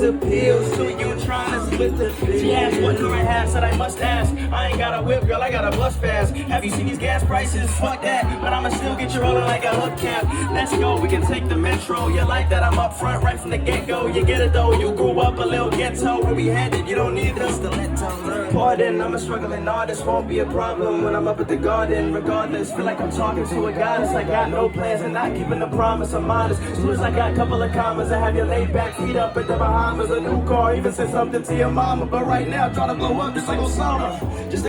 appeals to you trying to split the fee. She asked what do I have, said I must ask. I ain't got a whip, girl, I got a bus pass. Have you seen these gas prices? Fuck that, but I'ma still get you rolling like a hubcap. Let's go, we can take the metro. You like that, I'm up front right from the get-go. You get it though, you grew up a little ghetto. Where we headed, you don't need us to let them. Pardon, I'm a struggling artist, won't be a problem when I'm up at the garden. Regardless, feel like I'm talking to a goddess. I got no plans and not keeping the promise, I'm modest. Soon as I got a couple of commas, I have you laid back, feet up at the Bahamas. A new car, even said something to your mama. But right now, trying to blow up just like Osama. Just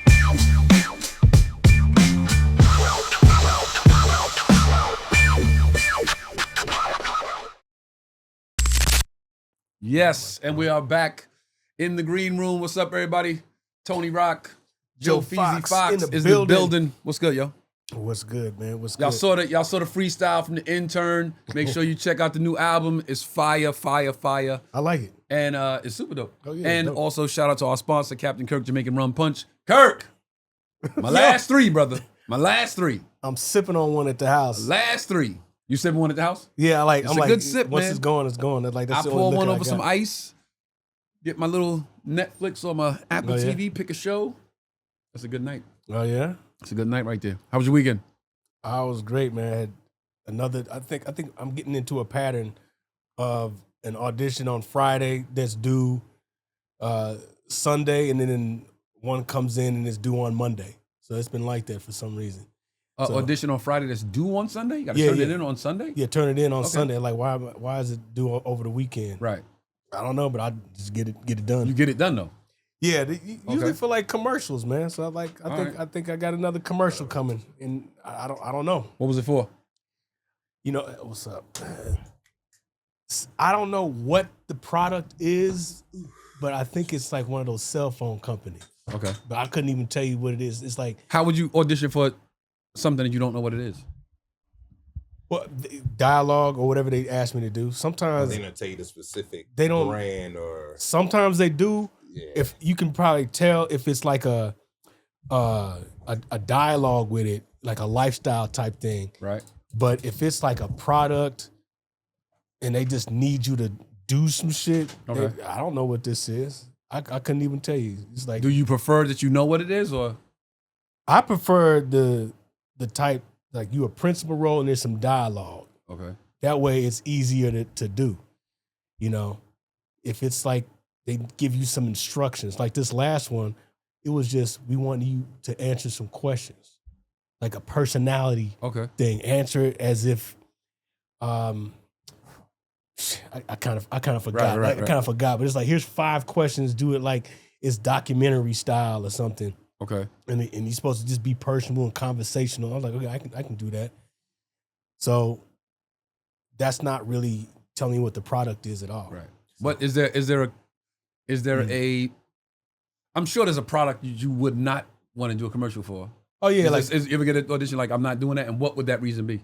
Yes, and we are back in the green room. What's up, everybody? Tony Rock, Joe Feezy Fox is in the building. What's good, yo? What's good, man? What's y'all good? Y'all saw the freestyle from the Intern. Make sure you check out the new album. It's fire. I like it. And it's super dope. Oh, yeah, and dope. Also shout out to our sponsor, Captain Kirk Jamaican Rum Punch. Kirk! My last three, brother. My last three. I'm sipping on one at the house. Last three. You sipping one at the house? Yeah, I'm a like, good sip, once man. it's going, it's going. Like, that's I the pour only one liquor over I some got. ice, get my little Netflix or my Apple Oh, yeah? TV, pick a show. That's a good night. Oh, yeah? It's a good night right there. How was your weekend? I was great, man. I had another, I think I'm getting into a pattern of an audition on Friday that's due Sunday, and then one comes in and it's due on Monday. So it's been like that for some reason. So, Audition on Friday that's due on Sunday? You got to turn it in on Sunday? Yeah, turn it in on Okay. Sunday. Like, why is it due over the weekend? Right. I don't know, but I just get it done. You get it done, though? Yeah, usually for like commercials, man. So I think I got another commercial coming, and I don't know. What was it for? You know, what's up? I don't know what the product is, but I think it's like one of those cell phone companies. Okay. But I couldn't even tell you what it is. It's like, how would you audition for something that you don't know what it is? well, dialogue or whatever they ask me to do. Sometimes they don't tell you the specific they don't, brand or. Sometimes they do. Yeah. If you can probably tell if it's like a dialogue with it, like a lifestyle type thing. Right. But if it's like a product and they just need you to do some shit, Okay. I don't know what this is. I couldn't even tell you. It's like, do you prefer that you know what it is, or? I prefer the type, like you a principal role and there's some dialogue. Okay. That way it's easier to do. You know, if it's like they give you some instructions, like this last one, it was just, we want you to answer some questions, like a personality thing. Answer it as if, I kind of forgot. Right. I kind of forgot, but it's like, here's 5 questions. Do it like it's documentary style or something. Okay. And you're supposed to just be personal and conversational. I was like, okay, I can do that. So that's not really telling you what the product is at all. Right. But is there a? I'm sure there's a product you would not want to do a commercial for. Oh yeah, you ever get an audition like I'm not doing that, and what would that reason be?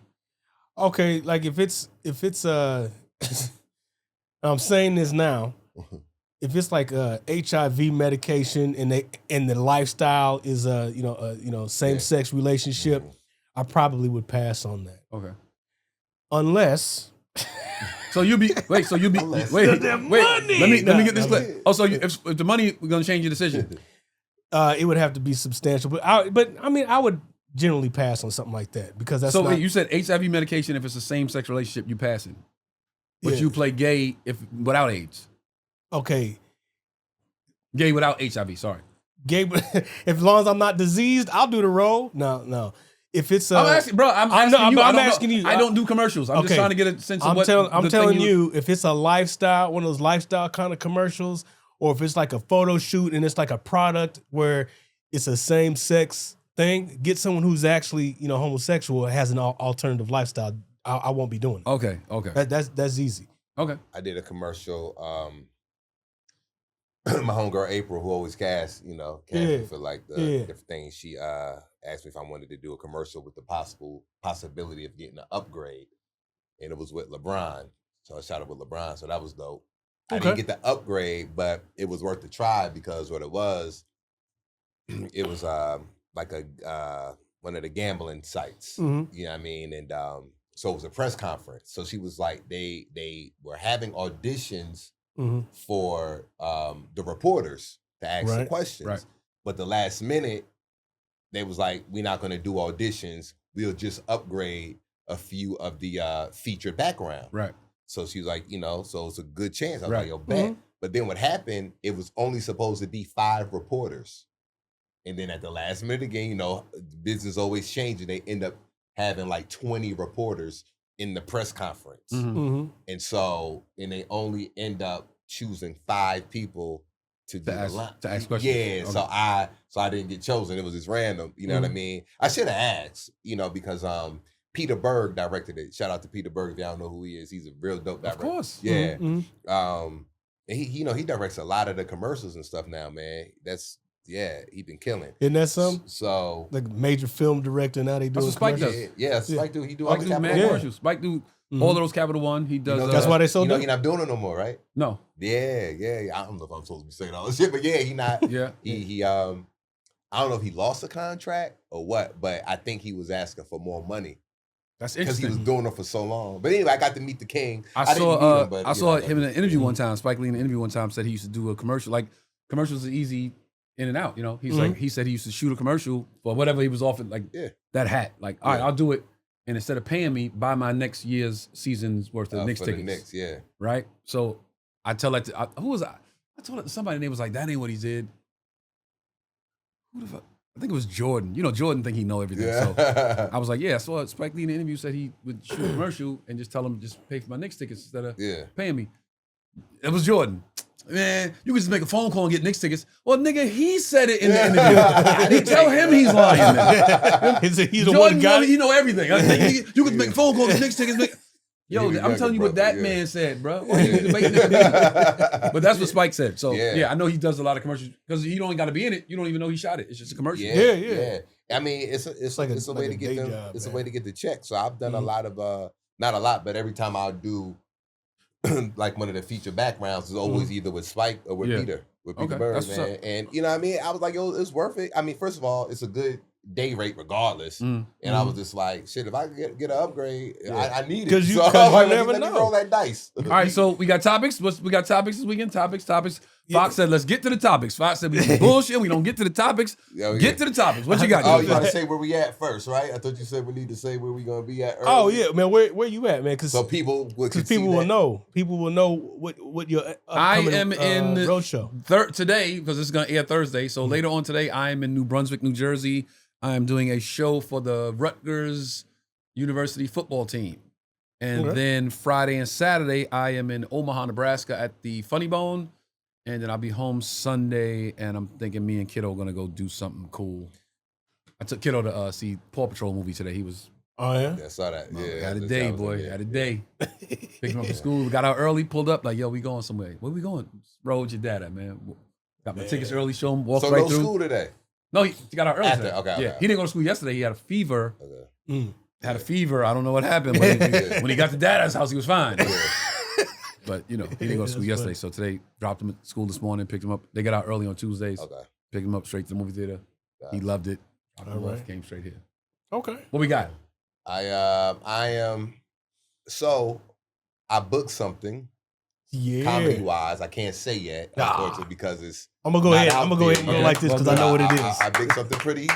Okay, like if it's I'm saying this now. If it's like a HIV medication and the lifestyle is same sex relationship, I probably would pass on that. Okay. Unless. Let me get this clear. Oh, so if the money was gonna change your decision, it would have to be substantial. But I would generally pass on something like that because that's. So you said HIV medication. If it's a same sex relationship, you pass it, but you play gay without AIDS. Okay. Gay without HIV. Sorry. Gay, as long as I'm not diseased, I'll do the role. No. If it's I'm asking, bro. I'm asking you. I don't do commercials. I'm just trying to get a sense of what. I'm telling you, if it's a lifestyle, one of those lifestyle kind of commercials, or if it's like a photo shoot and it's like a product where it's a same sex thing, get someone who's actually homosexual, has an alternative lifestyle. I won't be doing it. Okay. That's easy. Okay. I did a commercial. My homegirl April, who always casts me for like the different things. She asked me if I wanted to do a commercial with the possibility of getting an upgrade, and it was with LeBron. So I shot it with LeBron, so that was dope. I didn't get the upgrade, but it was worth the try because what it was like a one of the gambling sites. Mm-hmm. You know what I mean? And so it was a press conference. So she was like, they were having auditions for the reporters to ask the questions. Right. But the last minute, they was like, we're not going to do auditions. We'll just upgrade a few of the featured background. Right. So she was like, so it's a good chance. I was like, yo, bet. But then what happened, it was only supposed to be 5 reporters. And then at the last minute again, business always changing. They end up having like 20 reporters in the press conference. And they only end up choosing 5 people to ask questions. Yeah, okay. So I didn't get chosen. It was just random. You know what I mean? I should have asked, because Peter Berg directed it. Shout out to Peter Berg if y'all don't know who he is. He's a real dope director. Of course. Yeah. And he directs a lot of the commercials and stuff now, man. He been killing. Isn't that something? So like major film director now they do. That's what Spike does. Yeah, Spike do. He do all the Capital One commercials. Spike do all of those Capital One. He does. That's why they so. He's not doing it no more, right? No. Yeah. I don't know if I'm supposed to be saying all this shit, but yeah, he not. Yeah. He I don't know if he lost a contract or what, but I think he was asking for more money. That's because interesting. he was doing it for so long. But anyway, I got to meet the king. I saw him in an interview one time. Spike Lee in an interview one time said he used to do a commercial. Like commercials are easy in and out. He's like he said he used to shoot a commercial for whatever he was offered. Like that hat. Like all right, I'll do it. And instead of paying me, buy my next year's season's worth of Knicks tickets. Knicks, yeah. Right. So I tell that to who was I? I told it to somebody and they was like, that ain't what he did. Who the fuck? I think it was Jordan. Jordan think he know everything. Yeah. So I was like, yeah, I saw Spike Lee in the interview said he would shoot a commercial and just tell him just pay for my Knicks tickets instead of paying me. It was Jordan. Man, you can just make a phone call and get Knicks tickets. Well, nigga, he said it in the interview. I didn't tell him he's lying. He's the Jordan, one guy. He know everything. I think you can make a phone call and get Knicks tickets. Yo, I'm telling you what that man said, bro. Why you debating it? But that's what Spike said. So I know he does a lot of commercials because you don't got to be in it. You don't even know he shot it. It's just a commercial. Yeah. I mean, it's a way to get them. It's a way to get the check. So I've done a lot of not a lot, but every time I do like one of the feature backgrounds is always either with Spike or with Peter. With Peter Berg, man. And you know what I mean? I was like, yo, it's worth it. I mean, first of all, it's a good day rate regardless. And I was just like, shit, if I could get an upgrade, I need it. Because you never know. Let me roll that dice. All right, so we got topics. We got topics this weekend. Topics. Fox said, let's get to the topics. Fox said, we bullshit. We don't get to the topics. Get to the topics. What you got? Oh, you got to say where we at first, right? I thought you said we need to say where we going to be at early. Oh, yeah, man. Where you at, man? So people will know. People will know what your upcoming road show. Today, because this is going to air Thursday. So later on today, I am in New Brunswick, New Jersey. I am doing a show for the Rutgers University football team. And then Friday and Saturday, I am in Omaha, Nebraska at the Funny Bone. And then I'll be home Sunday, and I'm thinking me and Kiddo are going to go do something cool. I took Kiddo to see Paw Patrol movie today. He was... Oh, yeah? I saw that. Yeah. Had a day, boy. Had a day. Picked him up from school. We got out early, pulled up, like, yo, we going somewhere. Where we going? Road with your dad at, man. Got my tickets early, show him, walked right through. So no school today? No, he got out early today. Okay. He didn't go to school yesterday. He had a fever. Had a fever. I don't know what happened. But when he got to Dad's house, he was fine. But, he didn't go to school yesterday. So today, dropped him at school this morning, picked him up. They got out early on Tuesdays. Okay. Picked him up straight to the movie theater. Gotcha. He loved it. Came straight here. Okay. What we got? I booked something. Yeah. Comedy-wise, I can't say yet, unfortunately, because it's I'm gonna go ahead. I'm gonna go ahead and go like this because I know what it is. I booked something pretty,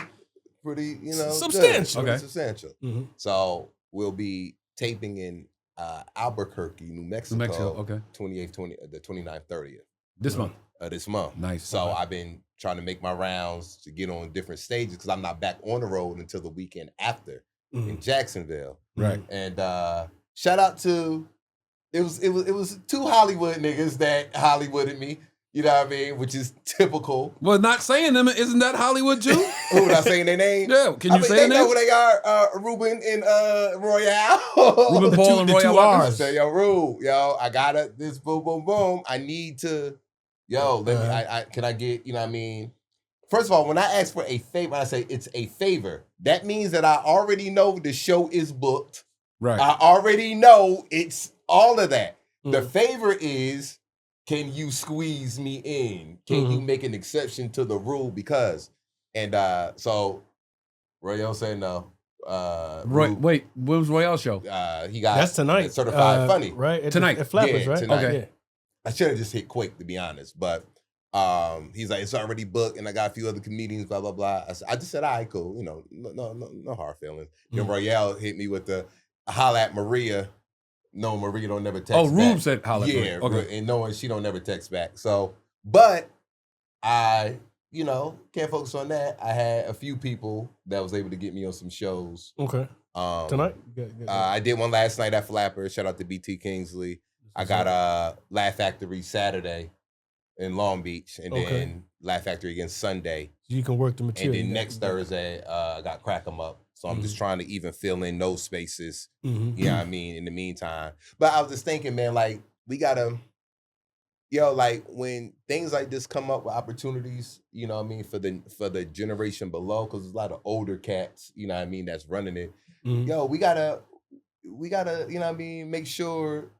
substantial. Good, substantial. So we'll be taping in Albuquerque, New Mexico. Okay. 28th, the 29th, 30th. This month. This month. Nice. So I've been trying to make my rounds to get on different stages because I'm not back on the road until the weekend after in Jacksonville. Right. And shout out to it was 2 Hollywood niggas that Hollywooded me. You know what I mean? Which is typical. Well, not saying them, isn't that Hollywood too? Who, not saying their name? Yeah, can you say their name? They know who they are, Ruben and Royale. Ruben Paul and Royale. I say, yo, Rube, I got it. This boom, boom, boom. I need to, let me, can I get, you know what I mean? First of all, when I ask for a favor, I say it's a favor. That means that I already know the show is booked. Right. I already know it's all of that. The favor is, can you squeeze me in? Can you make an exception to the rule? Because, so Royale said no. Wait, when was Royale's show? He got that's tonight. Certified Funny. Right? Tonight. At Flappers, right? Tonight. Okay. I should have just hit Quake, to be honest. But he's like, it's already booked, and I got a few other comedians, blah, blah, blah. I just said, all right, cool. You know, no hard feelings. Then Royale hit me with the holla at Maria. No, Maria don't never text back. Oh, Rube said holla at Maria. Okay. And she don't never text back. So, but I, can't focus on that. I had a few people that was able to get me on some shows. Okay. Tonight? I did one last night at Flapper. Shout out to BT Kingsley. I got Laugh Factory Saturday in Long Beach, and then Laugh Factory again Sunday. You can work the material. And then next Thursday, I got Crack 'em Up. So I'm just trying to even fill in those spaces, you know what I mean, in the meantime. But I was just thinking, man, like, we gotta, like, when things like this come up with opportunities, you know what I mean, for the generation below, because there's a lot of older cats, you know what I mean, that's running it. We gotta, you know what I mean, make sure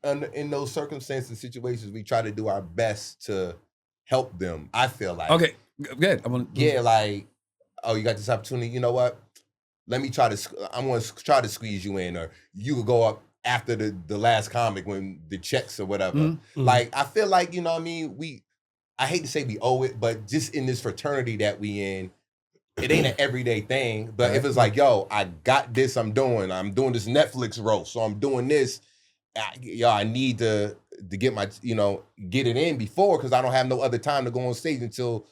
in those circumstances, situations, we try to do our best to help them. I feel like. Okay, good. Like, oh, you got this opportunity. You know what? I'm going to try to squeeze you in, or you could go up after the last comic when the checks or whatever. Like, I feel like, you know what I mean? I hate to say we owe it, but just in this fraternity that we in, it ain't an everyday thing. But if it's like, yo, I got this, I'm doing this Netflix roast, so I'm doing this. I need to get my, get it in before, because I don't have no other time to go on stage until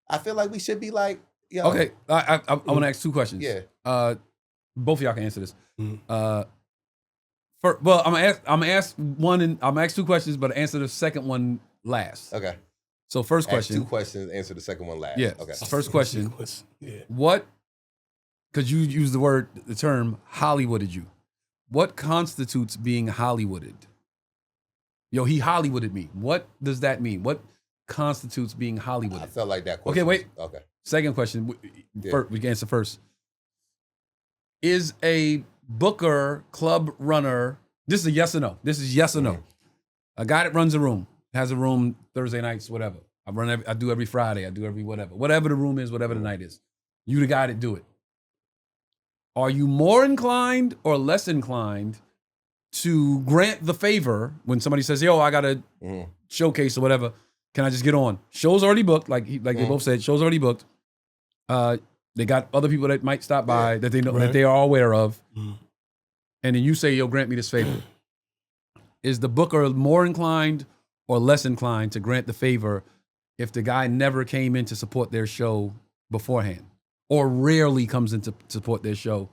I feel like we should be like, yo. Okay, I want to ask two questions. Yeah. Both of y'all can answer this. I'm gonna ask one, and I'm gonna ask two questions, but answer the second one last. Okay. So first question. Ask 2 questions, answer the second one last. Yeah. Okay. First question. What? Because you used the term Hollywooded you. What constitutes being Hollywooded? Yo, he Hollywooded me. What does that mean? What constitutes being Hollywooded? I felt like that question. Okay, wait. Okay. Second question. We can answer first. Is a booker, club runner, this is a yes or no. This is yes or no. A guy that runs a room, has a room Thursday nights, whatever. I do every Friday. I do every whatever. Whatever the room is, whatever the night is. You the guy that do it. Are you more inclined or less inclined to grant the favor when somebody says, yo, I got a showcase or whatever, can I just get on? Show's already booked, like they both said, show's already booked. They got other people that might stop by that they know that they are aware of. And then you say, yo, grant me this favor. Is the booker more inclined or less inclined to grant the favor if the guy never came in to support their show beforehand, or rarely comes in to support their show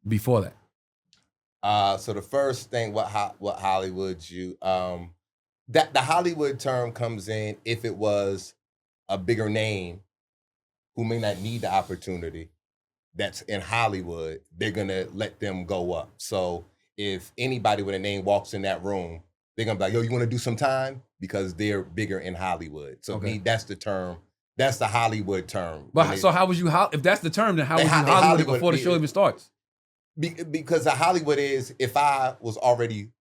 before that? So the first thing, what Hollywood you, that the Hollywood term comes in if it was a bigger name who may not need the opportunity that's in Hollywood, they're gonna let them go up. So if anybody with a name walks in that room, they're gonna be like, yo, you wanna do some time? Because they're bigger in Hollywood. So me, that's the term. That's the Hollywood term. But so how was you, if that's the term, then how was you Hollywood before the show even starts? Because the Hollywood is, if I was already...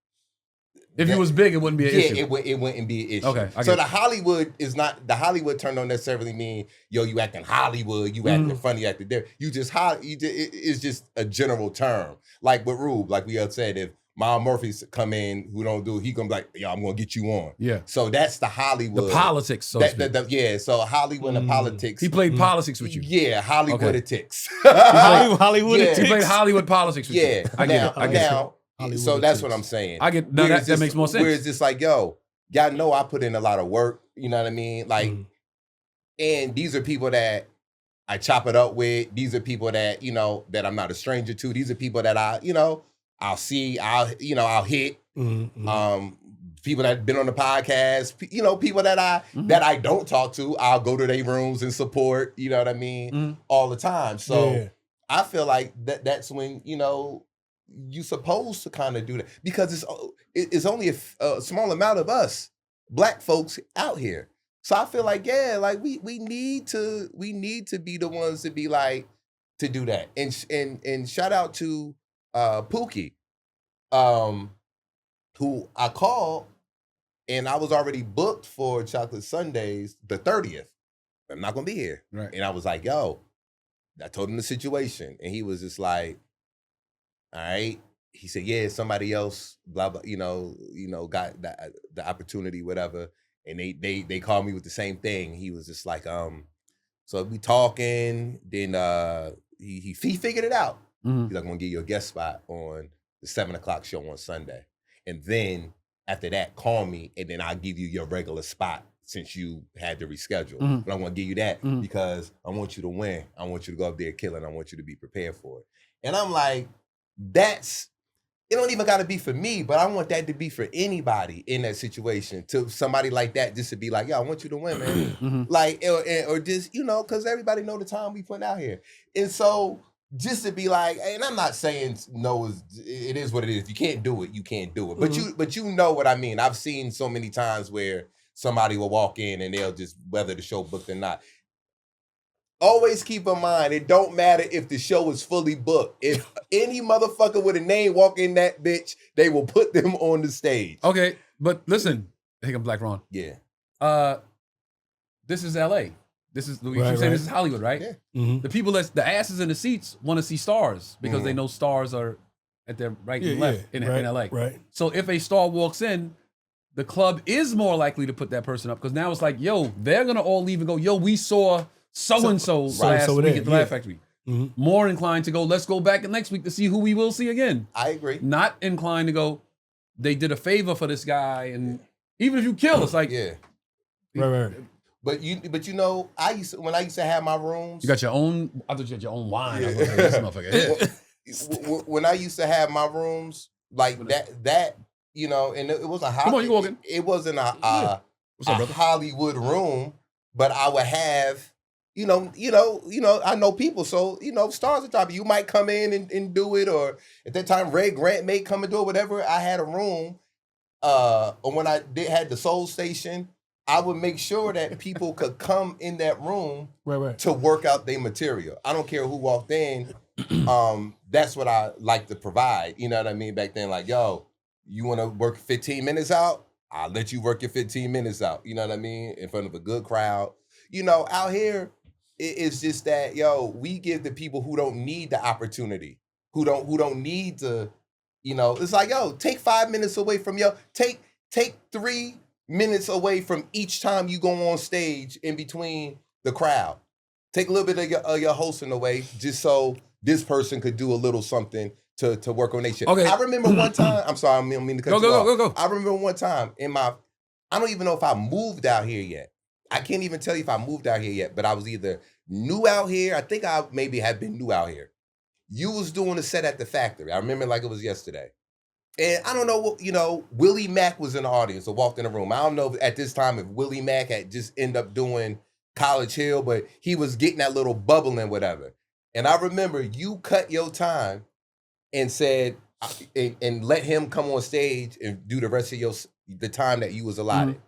If it was big, it wouldn't be an issue. It wouldn't be an issue. Okay. So the Hollywood is not, the Hollywood term don't necessarily mean, yo, you acting Hollywood, you acting funny, you acting there. It's just a general term. Like with Rube, like we had said, if Miles Murphy's come in who don't do it, he gonna be like, yo, I'm gonna get you on. Yeah. So that's the Hollywood. The politics, so so Hollywood and politics. He played politics with you. Yeah, Hollywood politics. Hollywood. He played Hollywood politics with you. Yeah. I get it. So that's what I'm saying. I get that makes more sense. Where it's just like, yo, y'all know I put in a lot of work. You know what I mean? Like, and these are people that I chop it up with. These are people that, that I'm not a stranger to. These are people that I'll see, I'll hit. People that have been on the podcast, people that I don't talk to, I'll go to their rooms and support, you know what I mean, all the time. So I feel like that's when, you supposed to kind of do that, because it's only a small amount of us Black folks out here. So I feel like, we need to be the ones to be like, to do that. And shout out to Pookie, who I called, and I was already booked for Chocolate Sundays the 30th. I'm not gonna be here. Right. And I was like, yo, I told him the situation, and he was just like, all right, he said, yeah, somebody else, blah blah, got the opportunity, whatever. And they called me with the same thing. He was just like, so we talking, then he figured it out. Mm-hmm. He's like, I'm gonna give you a guest spot on the 7:00 show on Sunday. And then after that, call me, and then I'll give you your regular spot since you had to reschedule. Mm-hmm. But I'm gonna give you that because I want you to win. I want you to go up there killing. I want you to be prepared for it. And I'm like, it don't even gotta be for me, but I want that to be for anybody in that situation. To somebody like that, just to be like, I want you to win, man. Mm-hmm. Like, or just, because everybody know the time we put out here. And so just to be like, and I'm not saying no, it is what it is. If you can't do it, you can't do it. But you know what I mean. I've seen so many times where somebody will walk in and they'll just, whether the show booked or not. Always keep in mind, it don't matter if the show is fully booked. If any motherfucker with a name walk in that bitch, they will put them on the stage. Okay, but listen, I think I'm Blaq Ron. Yeah. This is LA. This is this is Hollywood, right? Yeah. Mm-hmm. The people the asses in the seats want to see stars because they know stars are at their right and left in LA. Right. So if a star walks in, the club is more likely to put that person up because now it's like, yo, they're gonna all leave and go, yo, we saw so-and-so last week at the Laugh Factory. Mm-hmm. More inclined to go, let's go back next week to see who we will see again. I agree. Not inclined to go, they did a favor for this guy, and even if you kill, it's like, Right. But when I used to have my rooms. You got your own. I thought you had your own wine. I was like, this motherfucker. When I used to have my rooms like that, and it was a Come on, you walking. It wasn't a What's up, brother? Hollywood room, but I would have. I know people, so stars on top of you might come in and do it, or at that time Ray Grant may come and do it, whatever. I had a room, or when I had the Soul Station, I would make sure that people could come in that room to work out their material. I don't care who walked in. That's what I like to provide. You know what I mean? Back then, like, yo, you want to work 15 minutes out? I'll let you work your 15 minutes out. You know what I mean? In front of a good crowd. Out here, it's just that, we give the people who don't need the opportunity, who don't need to, it's like, take 5 minutes away from take 3 minutes away from each time you go on stage in between the crowd. Take a little bit of your hosting away just so this person could do a little something to work on their shit. Okay. I remember one time, I'm sorry, I don't mean to cut you off. Go. I remember one time I don't even know if I moved out here yet. I can't even tell you if I moved out here yet, but I was either new out here. I think I maybe had been new out here. You was doing a set at the factory. I remember like it was yesterday. And I don't know what, Willie Mack was in the audience or walked in the room. I don't know at this time if Willie Mack had just ended up doing College Hill, but he was getting that little bubble and whatever. And I remember you cut your time and said, and let him come on stage and do the rest of the time that you was allotted. Mm-hmm.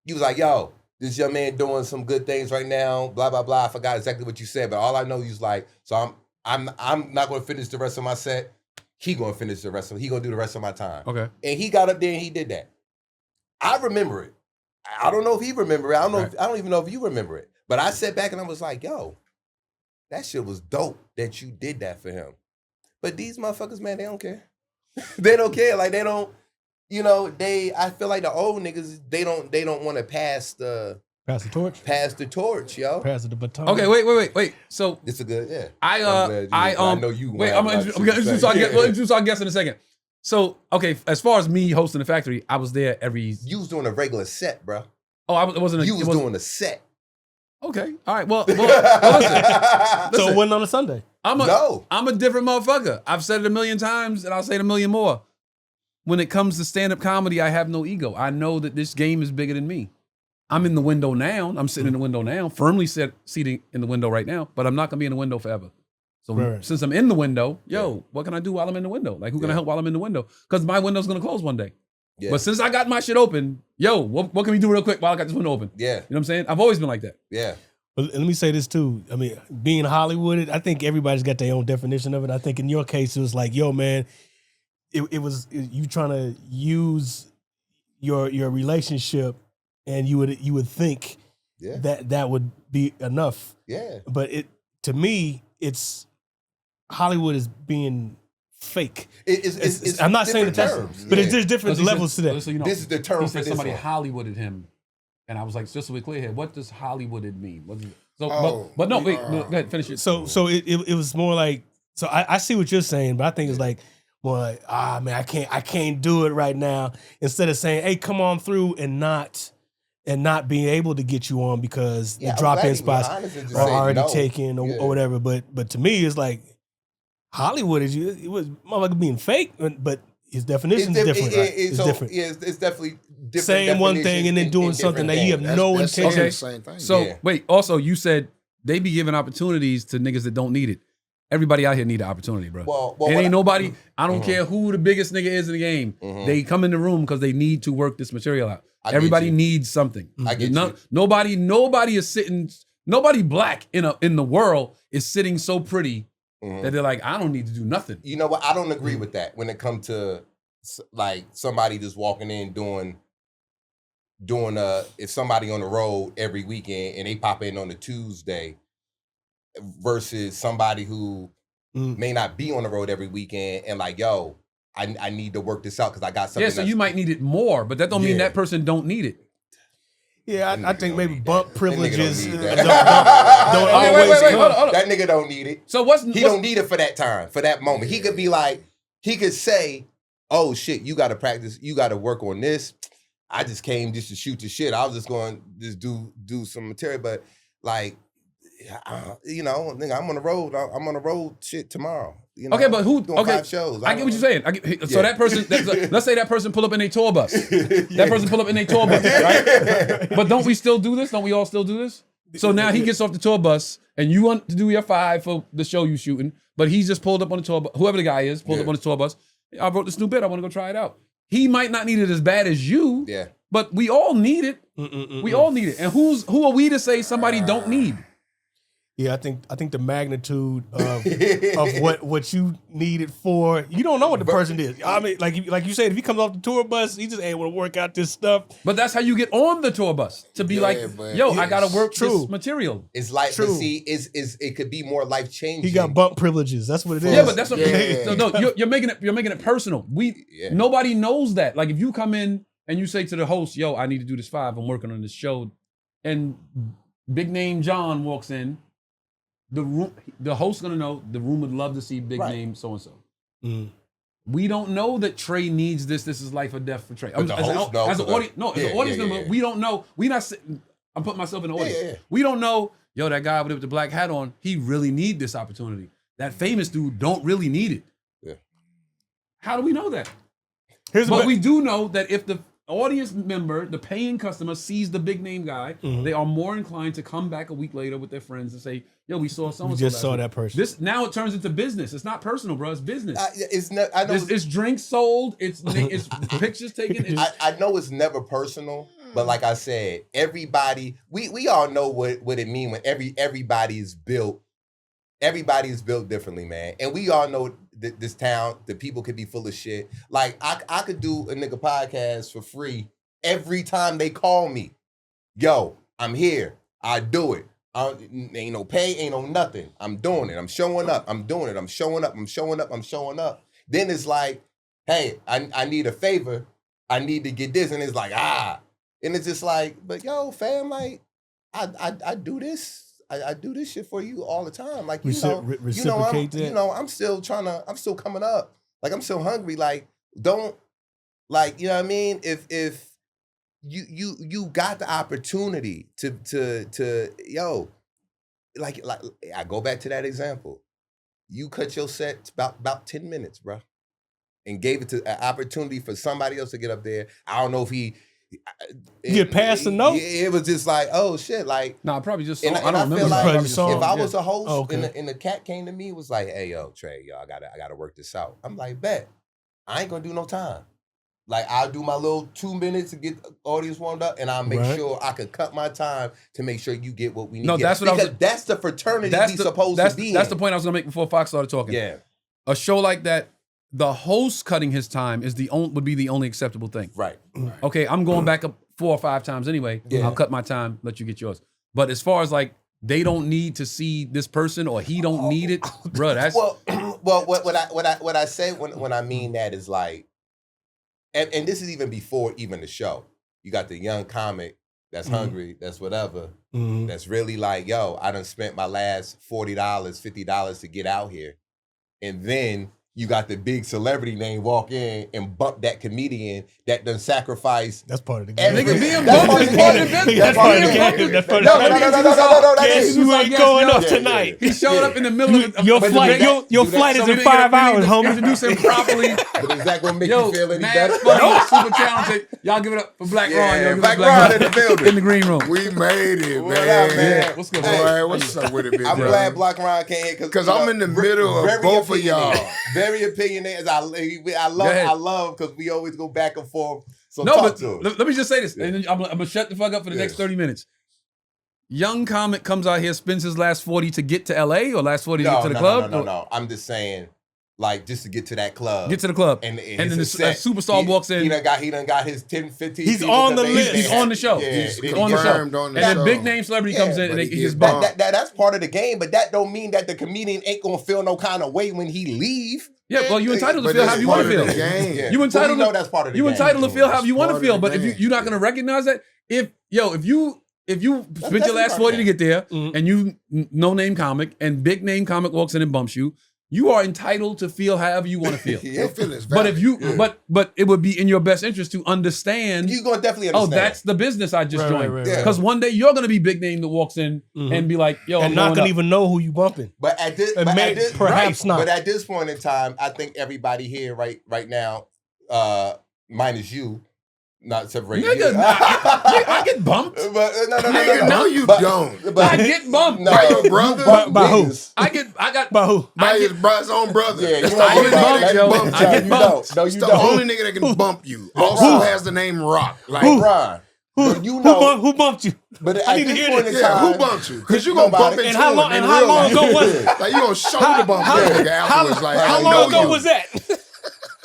You was like, yo, this young man doing some good things right now, blah, blah, blah. I forgot exactly what you said, but all I know you was like, so I'm not going to finish the rest of my set. He going to finish the rest of it. He going to do the rest of my time. Okay. And he got up there and he did that. I remember it. I don't know if he remember it. I don't even know if you remember it. But I sat back and I was like, yo, that shit was dope that you did that for him. But these motherfuckers, man, they don't care. They don't care. Like they don't, I feel like the old niggas, they don't want to pass the torch. Pass the torch, yo. Pass the baton. Okay, wait. So it's a good, yeah. I know you. Wait, I'm gonna introduce our guest in a second. So, okay, as far as me hosting the factory, I was there every. You was doing a regular set, bro. Oh, it wasn't. You was doing a set. Okay, all right. Well listen. So it wasn't on a Sunday. I'm a different motherfucker. I've said it a million times, and I'll say it a million more. When it comes to stand-up comedy, I have no ego. I know that this game is bigger than me. I'm in the window now. I'm sitting in the window now, firmly seating in the window right now, but I'm not going to be in the window forever. So since I'm in the window, what can I do while I'm in the window? Like, who can I help while I'm in the window? Because my window's going to close one day. Yeah. But since I got my shit open, what can we do real quick while I got this window open? Yeah. You know what I'm saying? I've always been like that. Yeah. But let me say this too. I mean, being Hollywood, I think everybody's got their own definition of it. I think in your case, it was like, yo, man, it was you trying to use your relationship, and you would think that would be enough. Yeah. But to me, it's Hollywood is being fake. I'm not saying that that's, but there's different levels to that. So, you know, this is the term he for said this somebody one. Hollywooded him, and I was like, just so we clear here, what does Hollywooded mean? What is it? So, Oh, but no, wait, no, go ahead, finish it. So it was more like, so I see what you're saying, but I think it's like more like, man, I can't do it right now. Instead of saying, hey, come on through and not being able to get you on because the drop-in spots are already taken or whatever. But to me, it's like Hollywood it was motherfucker being fake, but his definition is different. It's different. Yeah, it's definitely different. Saying one thing and then doing something that you have no intention. Okay. The same thing. So wait, also you said they be giving opportunities to niggas that don't need it. Everybody out here need an opportunity, bro. Well, it ain't nobody. I don't care who the biggest nigga is in the game. They come in the room because they need to work this material out. Everybody needs something. I get you. Nobody is sitting. Nobody black in the world is sitting so pretty that they're like, I don't need to do nothing. You know what? I don't agree with that when it comes to like somebody just walking in doing if somebody on the road every weekend and they pop in on a Tuesday versus somebody who may not be on the road every weekend and like, yo, I need to work this out because I got something. Yeah, so you might need it more, but that don't mean that person don't need it. Yeah, I think maybe bump privileges don't Wait, always come. hold on. That nigga don't need it. So he don't need it for that time, for that moment. He could be like, he could say, oh shit, you got to practice, you got to work on this. I just came just to shoot the shit. I was just going to just do some material, but like, you know, nigga, I'm on the road. I'm on the road shit tomorrow. You know, okay, but who? Doing Okay, 5 shows. I get what you're saying. So that person, let's say that person pull up in a tour bus. That person pull up in a tour bus, right? But don't we still do this? Don't we all still do this? So now he gets off the tour bus, and you want to do your 5 for the show you shooting, but he's just pulled up on the tour bus. Whoever the guy is, pulled up on the tour bus. I wrote this new bit. I want to go try it out. He might not need it as bad as you. Yeah. But we all need it. We all need it. And who are we to say somebody don't need? Yeah, I think the magnitude of what you need it for, you don't know what the person is. I mean, like you said, if he comes off the tour bus, he just ain't want to work out this stuff. But that's how you get on the tour bus to be like, yo, I gotta work this material. It's like, but see, it could be more life changing. He got bump privileges. That's what it is. Yeah, but that's what. No, you're making it personal. Nobody knows that. Like if you come in and you say to the host, yo, I need to do this 5. I'm working on this show, and big name John walks in. The host's gonna know the room would love to see big name so and so. We don't know that Trey needs this. This is life or death for Trey. As an audience member, we don't know. I'm putting myself in the audience. We don't know. Yo, that guy with the black hat on, he really need this opportunity. That famous dude don't really need it. Yeah. How do we know that? But we do know that if the audience member, the paying customer, sees the big name guy, they are more inclined to come back a week later with their friends and say, yo, we saw someone. We just saw that person. Now it turns into business. It's not personal, bro. It's business. It's not. I know it's drinks sold. It's pictures taken. I know it's never personal, but like I said, everybody, we all know what it means when everybody is built. Everybody is built differently, man. And we all know this town, the people could be full of shit. Like, I could do a nigga podcast for free every time they call me. Yo, I'm here. I do it. Ain't no pay, ain't no nothing. I'm doing it. I'm showing up. I'm doing it. I'm showing up. I'm showing up. I'm showing up. Then it's like, hey, I need a favor. I need to get this. And it's like, And it's just like, but yo, fam, like, I do this. I do this shit for you all the time. Like, I'm still coming up. Like, I'm still hungry. Like, don't, like, you know what I mean? If you got the opportunity to yo, like I go back to that example. You cut your set about 10 minutes, bro, and gave it to an opportunity for somebody else to get up there. I don't know if he get past the note. It was just like, oh shit, like probably just. I don't remember. Like, if I was a host and the cat came to me, it was like, hey yo, Trey, yo, I gotta work this out. I'm like, bet, I ain't gonna do no time. Like, I'll do my little 2 minutes to get the audience warmed up, and I'll make sure I can cut my time to make sure you get what we need. No, that's what that's the fraternity supposed to be. That's the point I was gonna make before Fox started talking. Yeah, a show like that, the host cutting his time would be the only acceptable thing. Right. Okay, I'm going back up 4 or 5 times anyway. Yeah. I'll cut my time, let you get yours. But as far as like they don't need to see this person or he don't need it, bro. That's what I say when I mean that is like, and this is even before even the show. You got the young comic that's hungry, that's whatever, that's really like, yo, I done spent my last $40, $50 to get out here, and then you got the big celebrity name walk in and bump that comedian that done sacrifice. That's part of the game. Nigga, being bumped is part of the business. That's part of the game. That's part of the No. Guess you ain't going up tonight. He showed up in the middle of Your flight is in 5 hours, homie. Introduce him properly. But is that gonna make you feel any better? Funny, super talented. Y'all give it up for Blaq Ron. Blaq Ron in the building. In the green room. We made it, What up, man? Yeah, what's good, All man? right, what's up with it, big I'm bro? glad Blaq Ron came here Because I'm in the middle of both of y'all. Very opinionated. I love because we always go back and forth. So No, talk but to us. let me just say this, and then I'm gonna shut the fuck up for the next 30 minutes. Young comic comes out here, spends his last 40 to get to LA or last 40 to get to the club. No. I'm just saying, like, just to get to that club. Get to the club. And then a superstar walks in. He done got his 10, 15 He's people on the 'cause list. He's on the show. Yeah, He's he on the show. confirmed on And the then show. big name celebrity comes in and but he he gets get bumped. That's part of the game, but that don't mean that the comedian ain't gonna feel no kind of way when he leave. Yeah, well, you entitled to But feel that's how you want to part of feel. the game. Yeah. You But entitled we know to that's part of the you game. entitled to feel how you want to part of feel. the But if game. you're not gonna recognize that, if you spent your definitely last part 40 of to get there and you no name comic and big name comic walks in and bumps you, you are entitled to feel however you want to feel. Your feelings But valid. if you but it would be in your best interest to understand. You gonna definitely Oh, understand. that's the business I just Right, joined. right, right. Because one day you're gonna be big name that walks in and be like, yo, I'm And not going gonna up. even know who you bumping. But at this, Perhaps not. But at this point in time, I think everybody here right now, minus you, not separating Nigga, you. I get bumped. But Nigga, no, you don't. I get bumped. No, By your brother? By who? niggas. I got By who? By his own brother. Yeah, It's you the know, only get nigga bumped, that yo. can bump I you. get You bumped. don't. No, It's you the don't. only nigga that can bump you. Also has the name Rock. Like, Ron. You know, Who bumped you? but I at need to this hear point this. in yeah, time, who bumped you? Because you gonna Nobody. bump into And how him long- in and real how long life. ago was it? Like, you gonna shoulder bump that nigga afterwards. Like, How I long know ago you. was that?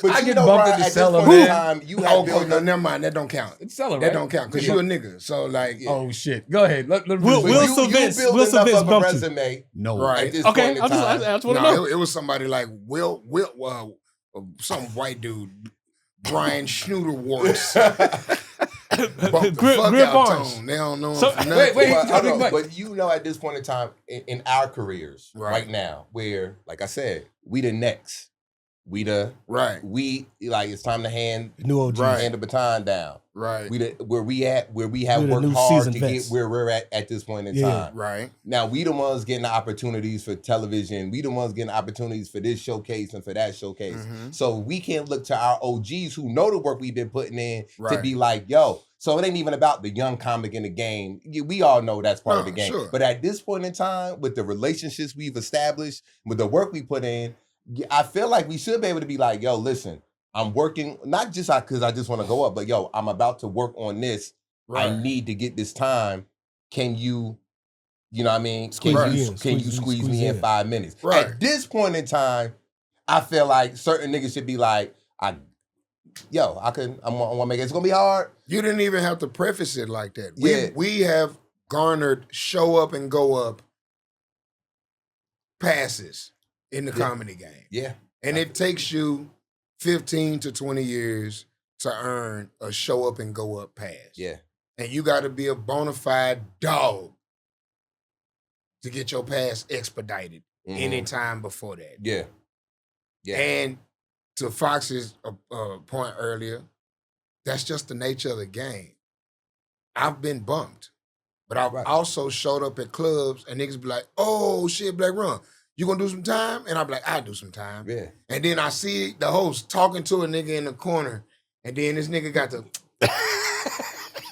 but I you get know, bumped Ron, at the at this cellar, point in man. time, you have Oh, built no, up. never mind. That don't count. It's Cellar, That right? don't count because you a nigga. So, like, yeah. Oh shit. Go ahead. Let Will But Will you Vince- build Will enough Vince of a bumped you. resume No. Right. at this Okay, point in I time. just want to No, know. it was somebody like Will, some white dude, Brian Schnuderwarts. Bump the Grip fuck out Barnes. Tone. They don't know him So- for nothing. wait. But, Tell me hold on, what- but you know, at this point in time, in our careers, right now, where, like I said, we the next, we like it's time to hand New OGs. the baton down. Right. Where we have We the worked new hard seasoned to vets. get where we're at this point in Yeah. time. Right. Now we the ones getting the opportunities for television. We the ones getting opportunities for this showcase and for that showcase. Mhm. So we can't look to our OGs who know the work we've been putting in to Right. be like, yo. So it ain't even about the young comic in the game. We all know that's part of the game. Sure. But at this point in time, with the relationships we've established, with the work we put in, I feel like we should be able to be like, yo, listen, I'm working, not just because I just want to go up, but yo, I'm about to work on this. Right. I need to get this time. Can you know what I mean? Squeeze Can me you in, squeeze squeeze me in in. 5 minutes? Right. At this point in time, I feel like certain niggas should be like, I want to make it. It's gonna be hard. You didn't even have to preface it like that. Yeah. We have garnered show up and go up passes in the comedy game. Yeah. And it takes you 15 to 20 years to earn a show up and go up pass. Yeah. And you got to be a bona fide dog to get your pass expedited Mhm. anytime before that. Yeah. Yeah. And to Fox's point earlier, that's just the nature of the game. I've been bumped, but I've also showed up at clubs and niggas be like, oh shit, Blaq Ron, you gonna do some time? And I'm like, I'll do some time. Yeah. And then I see the host talking to a nigga in the corner, and then this nigga got the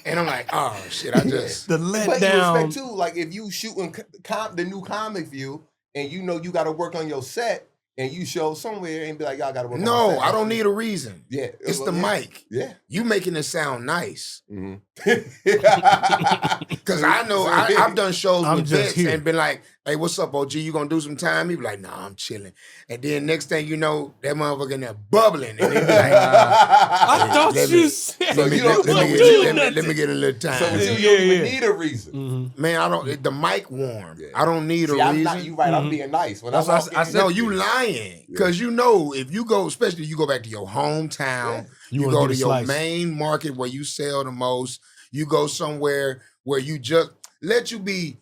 and I'm like, oh shit, I just The But you letdown. respect too, like if you shooting the new comic view and you know you got to work on your set and you show somewhere and be like, y'all got to work on no, my set. I don't need a reason. Yeah. It's the yeah. mic. Yeah. You making it sound nice. Mhm. Because I know I've done shows I'm with just vets here. and been like, Hey, what's up, OG? You gonna do some time? He be like, nah, I'm chilling. And then next thing you know, that motherfucker in there bubbling. And he be like, I thought you said So you don't let me get a little time. So you don't even need a reason. Mm-hmm. Man, I don't. The mic warm. Yeah. I don't need a I'm reason. not, you right. I'm being nice. When That's what I said. No, you lying. Because you know, if you go, especially you go back to your hometown, you go to your main market where you sell the most. You go somewhere where you just let you be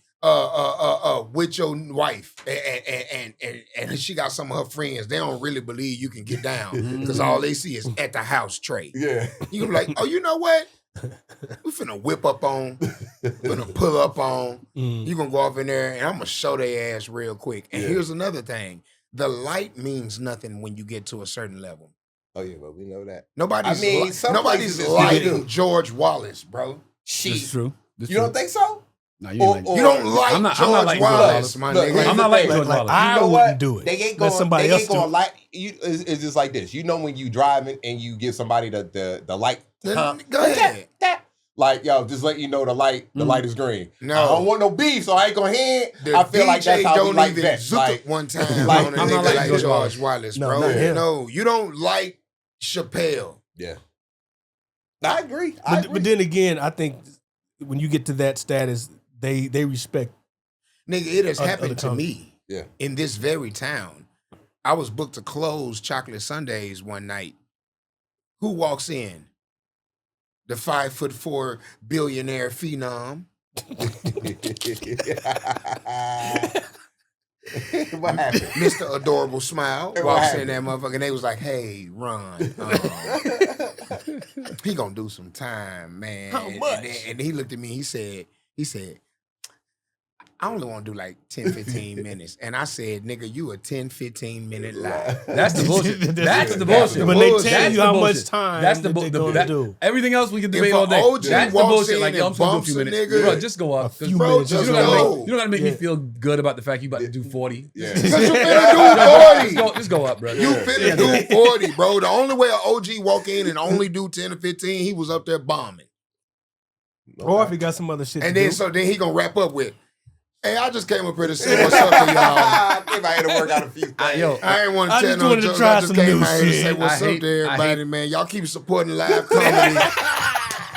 with your wife and she got some of her friends. They don't really believe you can get down because all they see is at the house, Trey. Yeah. You be like, oh, you know what? We finna whip up on, finna pull up on. You gonna go off in there and I'm gonna show their ass real quick. And here's another thing. The light means nothing when you get to a certain level. Oh yeah, but we know that. Nobody's lighting George Wallace, bro. That's true. You don't think so? No, you ain't like You don't like George Wallace, my nigga. I'm not like George Wallace. I wouldn't do it. They ain't gonna like you. It's just like this. You know when you driving and you give somebody the light. Go ahead. Like, yo, just let you know the light is green. No. I don't want no beef, so I ain't gonna hit. I feel like that's how we like that. Like one time like, on a I'm not nigga like like George Wallace, No, bro. not him. No, you don't like Chappelle. Yeah. I agree. But then again, I think when you get to that status, they respect. Nigga, it has happened to me. Yeah. In this very town. I was booked to close Chocolate Sundays one night. Who walks in? The 5'4" billionaire Phenom. What happened? Mr. Adorable Smile walks in that motherfucker and they was like, hey, Ron, he gonna do some time, man. How much? And he looked at me, he said, I only want to do like 10, 15 minutes. And I said, nigga, you a 10, 15 minute lie. That's the bullshit. That's the bullshit. When they tell That's you the how bullshit. much time that's the they're gonna do. Everything else we can debate If all an day. OG That's the walks bullshit. in Like, yo, I'm and just gonna do a bumps few a minutes. nigga, Bro, just go up. few Bro, minutes. just You don't go. gotta make me feel good about the fact you about to do 40. Yeah. Because you finna do 40. Just go up, bro. You finna do 40, bro. The only way an OG walk in and only do 10 or 15, he was up there bombing. Or if he got some other shit And to then do. so then he gonna wrap up with, hey, I just came up here to say what's up to y'all. I think I had to work out a few things. Yo, I ain't want to I tell just no wanted to jokes. try I just some came new out here to shit. say what's up to everybody, man. Y'all keep supporting live comedy.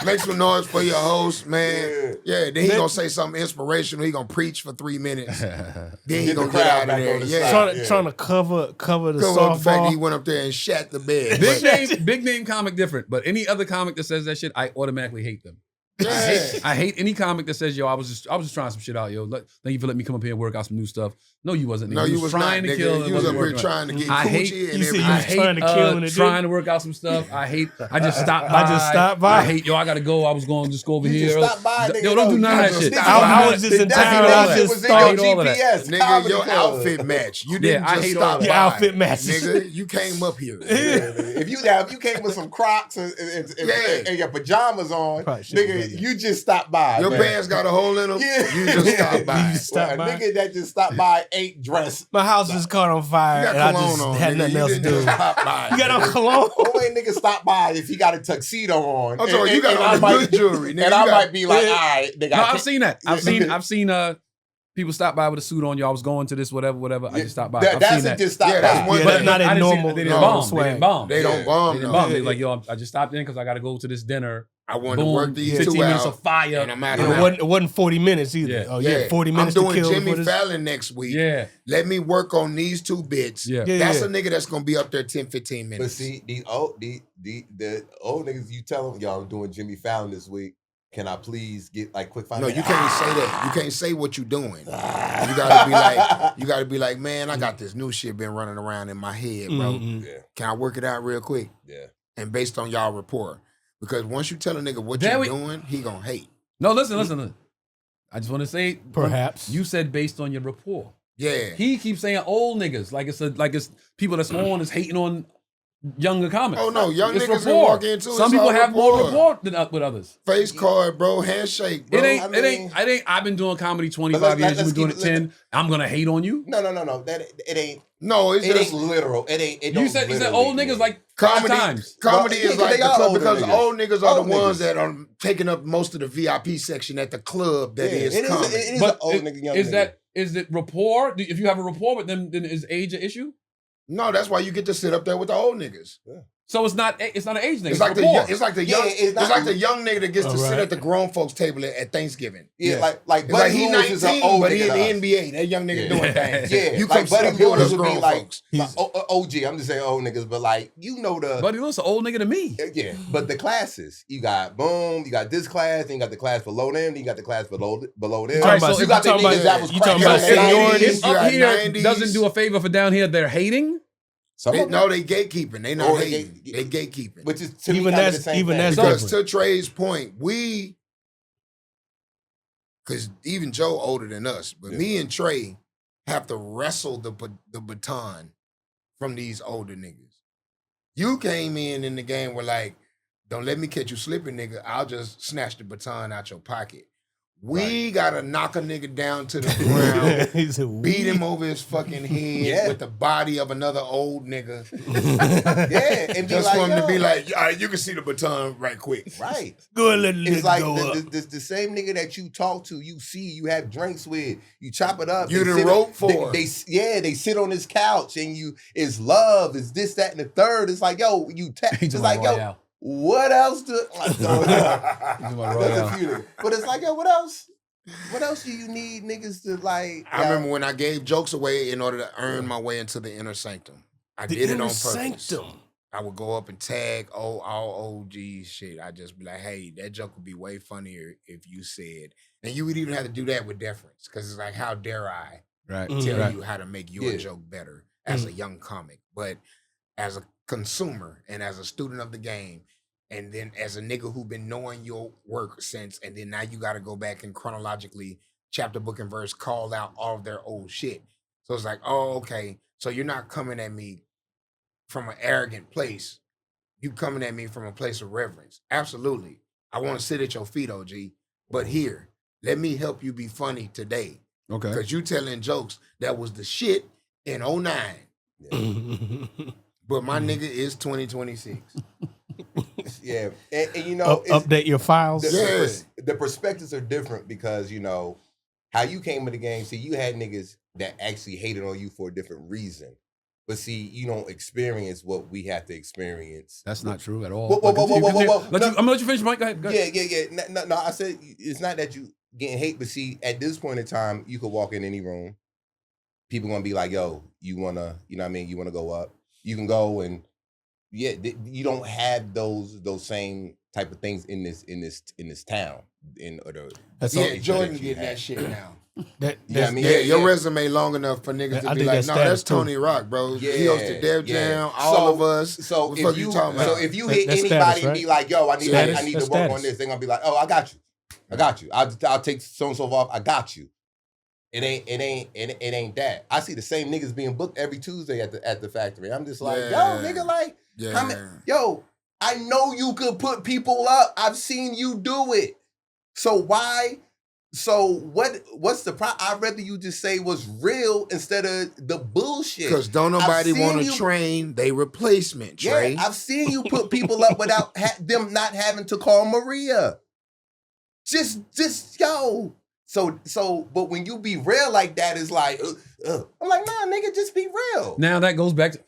Make some noise for your host, man. Yeah, then he gonna say something inspirational. He gonna preach for 3 minutes. Then he Get gonna the get crowd out of back there. on the Yeah. side. Trying to cover the Cover up the fact that he softball. went up there and shat the bed. big name comic different, but any other comic that says that shit, I automatically hate them. Yeah. I hate any comic that says, yo, I was just trying some shit out, yo. Thank you for letting me come up here and work out some new stuff. No, you wasn't. Nigga. No, you was trying not, to nigga. kill. and You was wasn't up here working trying to out. get I hate. coochie and You said everything. you I was hate trying to kill and it trying didn't. to work out some stuff. I just stopped by. I just stopped by. I hate, yo, I gotta go. I was going to just go over You here. just stop by, nigga. Yo, don't do none of that just shit. stop I was just in town. I just started your all of that. GPS. Nigga, comedy your club. outfit match. You didn't I just hate all stop that. by. Your outfit matches. Nigga, you came up here. If you came with some Crocs and your pajamas on, Probably should've done nigga, that. you just stopped by. Your man. pants got a hole in them. Yeah. You just stopped by. You just stopped Well, a by. nigga that just stopped by ain't dressed. My house just caught on fire, You and got I cologne just on, had nigga. nothing You else to didn't do. just stop by. You got on cologne? Only nigga stop by if he got a tuxedo on. I'm sorry, you got on the good jewelry, nigga. And I You got- might be like, all right, nigga. No, I I've can't- seen that. I've seen people stop by with a suit on. Yo, I was going to this, whatever. I just stopped by. I've That's seen it, that. just stop Yeah, by. that's one Yeah, thing. that's not I in didn't see- normal. They no, didn't bomb. They swag. didn't bomb. They don't bomb, They didn't no. bomb. They like, yo, I just stopped in because I got to go to this dinner. I wanted to Boom, work these 15 2 minutes hours. of fire. And I'm out It of wasn't, it wasn't 40 minutes either. Yeah. Oh, yeah, 40 minutes I'm to doing kill. Jimmy for this. Fallon next week. Yeah. Let me work on these 2 bits. Yeah. Yeah, That's yeah. a nigga that's gonna be up there 10, 15 minutes. But see, the old niggas, you tell them, y'all, I'm doing Jimmy Fallon this week. Can I please get like quick 5 No, minutes? you can't say that. You can't say what you doing. You gotta be like, man, I got this new shit been running around in my head, bro. Mhm. Yeah, Can I work it out real quick? yeah. And based on y'all rapport. Because once you tell a nigga what There you we- doing, he gonna hate. No, listen. I just want to say, Perhaps. you said based on your rapport. Yeah. He keeps saying old niggas like it's people that's on is hating on younger comics. Oh, no, young It's niggas can rapport. walk into it, Some it's people all have more rapport. rapport than with others. Face card, bro. Handshake, bro. It ain't. I mean- I've been doing comedy 25 But years. let's You've been doing keep it it- 10. I'm gonna hate on you. No. That it ain't. No, it's It just ain't literal. It ain't. It You don't said literally old niggas mean. like comedy. 5 times. Comedy Well, is like they the are club older because niggas. old niggas are Old the ones niggas. that are taking up most of the VIP section at the club that is It comedy. is But an old nigga, young is nigga. that Is it rapport? If you have a rapport with them, then is age an issue? No, that's why you get to sit up there with the old niggas. Yeah. So it's not an age thing. It's like the young nigga that gets to sit right. at the grown folks table at Thanksgiving. Yeah, like It's like he 19, is an old but he nigga in the NBA. That young nigga doing things. Yeah, you like come sit Buddy up here with Lewis us would be grown like folks. OG. I'm just saying old niggas, but like the Buddy Lewis, an old nigga to me. yeah. But the classes, you got boom, you got this class, then you got the class below them, then you got the class below them. All right, so you got the niggas that was you talking cracking about seniority? If up here 90s. doesn't do a favor for down here, they're hating. They gatekeeping. They not hating. They gatekeeping. Which is to Even me kind of that's- the same even thing. that's Because to Trey's point, because even Joe older than us, but me and Trey have to wrestle the baton from these older niggas. You came in the game with like, don't let me catch you slipping, nigga. I'll just snatch the baton out your pocket. We gotta knock a nigga down to the ground, He said, beat him over his fucking head with the body of another old nigga. Yeah, and Just be for him like, to be yo. like, all right, you can see the baton right quick. Right. Go and let the It's nigga like go up. the same nigga that you talk to, you see, you have drinks with, you chop it up. You they the sit rope on- for. They sit on his couch and it's love, it's this, that, and the third. It's like, yo, it's like, yo, what else like, there's a few. But it's like, yo, what else? What else do you need niggas to like? I remember when I gave jokes away in order to earn my way into the inner sanctum. I did it on purpose. Sanctum. I would go up and tag all OG shit. I'd just be like, hey, that joke would be way funnier if you said, and you would even have to do that with deference, because it's like, how dare I tell you how to make your joke better as a young comic, but as a consumer and as a student of the game, and then as a nigga who been knowing your work since, and then now you got to go back and chronologically, chapter, book, and verse, call out all of their old shit. So it's like, oh, okay, so you're not coming at me from an arrogant place. You coming at me from a place of reverence. Absolutely. I want to sit at your feet, OG. But here, let me help you be funny today. Okay. Because you telling jokes that was the shit in 09. But my nigga is 2026. Yeah, and you know, Update your files. The perspectives are different because, you know, how you came in the game. See, you had niggas that actually hated on you for a different reason. But see, you don't experience what we have to experience. That's not true at all. Whoa. I'm gonna let you finish, Mike. Go ahead. Yeah. No, I said it's not that you getting hate, but see, at this point in time, you could walk in any room. People gonna be like, yo, you wanna, you know what I mean? You wanna go up. You can go and you don't have those same type of things in this town. Jordan getting that shit now. Your resume long enough for niggas to be like, no, that's Tony Rock, bro. Yeah, he hosted Def Jam, all of us. So what the fuck you talking about? So if you hit That's anybody status, and be like, yo, I need to work status. on this, they're gonna be like, oh, I got you. I'll take so and so off. I got you. It ain't that. I see the same niggas being booked every Tuesday at the factory. I'm just like, yo, nigga, like, I know you could put people up. I've seen you do it. So why? So what's the problem? I'd rather you just say what's real instead of the bullshit. Because don't nobody want to train they replacement, Trey. Yeah, I've seen you put people up without them not having to call Maria. Just yo. So, but when you be real like that, it's like, I'm like, nah, nigga, just be real. Now that goes back to,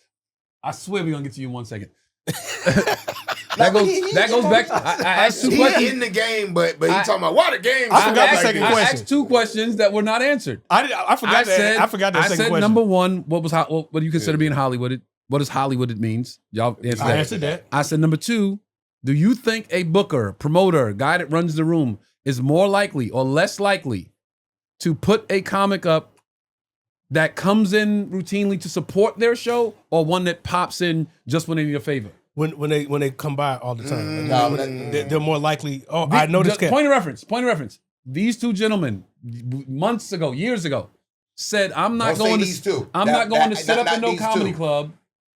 I swear we're gonna get to you in 1 second. That goes back to, I asked two questions. He in the game, but he talking about why the game. I forgot the second I question. asked two questions that were not answered. I forgot that. I forgot that I second said question. number one, what do you consider being Hollywooded? What is Hollywooded means? Y'all answer I that. answered that. I said number two, do you think a booker, promoter, guy that runs the room is more likely or less likely to put a comic up that comes in routinely to support their show, or one that pops in just when they need a favor? When they come by all the time, No, they're more likely. Oh, I know this cat. Point of reference. These two gentlemen, months ago, years ago, said, "I'm not going to sit up in no comedy club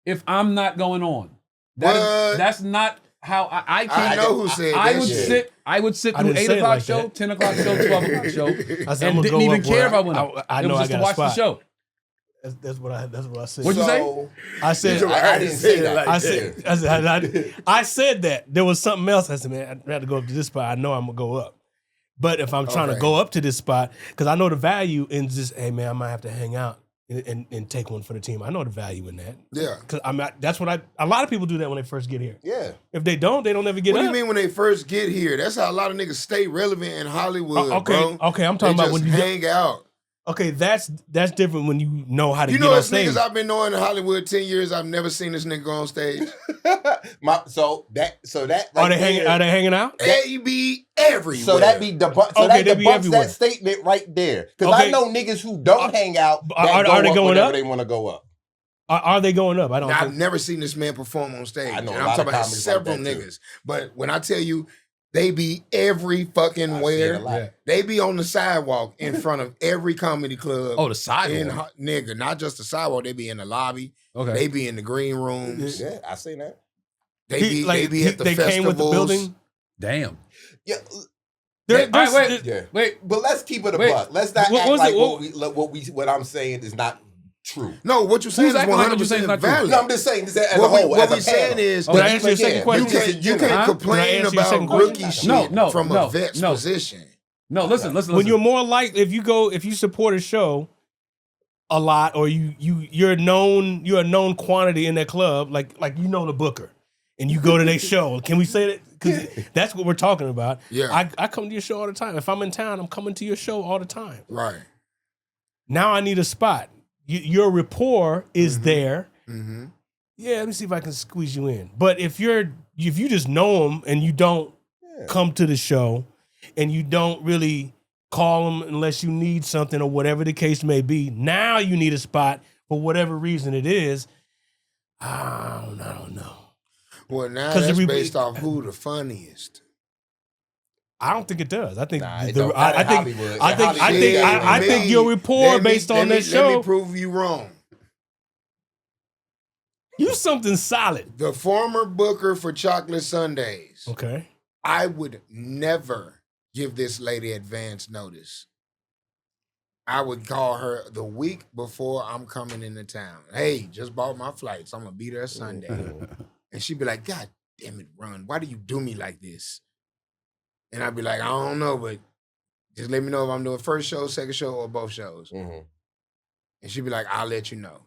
if I'm not going on." That's not how I can't. I know who said that. I would sit through 8 o'clock like show, that. 10 o'clock show, 12 o'clock show, I said, and didn't even care if I went up. I It know was I just to got watch a spot. the show. That's what I said. What'd you say? I said I didn't say that. I said that there was something else. I said, man, I had to go up to this spot. I know I'm gonna go up, But if I'm trying to go up to this spot, because I know the value in just, hey man, I might have to hang out and take one for the team. I know the value in that. Yeah. Because that's what a lot of people do that when they first get here. Yeah. If they don't ever get What up. do you mean when they first get here? That's how a lot of niggas stay relevant in Hollywood, okay, bro. Okay, I'm talking They about when just you hang out. Okay, that's different when you know how to get know, on stage. niggas I've been knowing in Hollywood 10 years, I've never seen this nigga go on stage. So that Are they hanging out? They be everywhere. So that be debunks that statement right there. Because I know niggas who don't hang out that are they going up? They want to go up. Are they going up? I've never seen this man perform on stage. I know I'm talking about several niggas. But when I tell you, they be every fucking where. Yeah. They be on the sidewalk in front of every comedy club. Oh, the sidewalk? Nigga, not just the sidewalk. They be in the lobby. Okay. They be in the green rooms. Yeah, I seen that. They be at the festivals. Came with the building? Damn. Yeah. Wait. But let's keep it a buck. Let's not act like what I'm saying is not true. No, what you're saying is 100% valid. No, I'm just saying this as a whole. What we're saying is, Can I answer your second question? You can't complain about rookie shit from a vet's position. No, listen. When you're more like if you support a show a lot, or you're a known quantity in that club, like you know the booker, and you go to their show. Can we say that? Because that's what we're talking about. Yeah, I come to your show all the time. If I'm in town, I'm coming to your show all the time. Right. Now I need a spot. Your rapport is there. Mm-hmm. Yeah, let me see if I can squeeze you in. But if you just know them and you don't come to the show, and you don't really call them unless you need something or whatever the case may be, now you need a spot for whatever reason it is. I don't know. Well, now that's based off who the funniest. I don't think it does. I think I think your rapport based on that show. Let me prove you wrong. You something solid. The former booker for Chocolate Sundays. Okay. I would never give this lady advance notice. I would call her the week before I'm coming into town. Hey, just bought my flights. I'm gonna be there Sunday. And she'd be like, God damn it, Ron, why do you do me like this? And I'd be like, I don't know, but just let me know if I'm doing first show, second show, or both shows. Mm-hmm. And she'd be like, I'll let you know.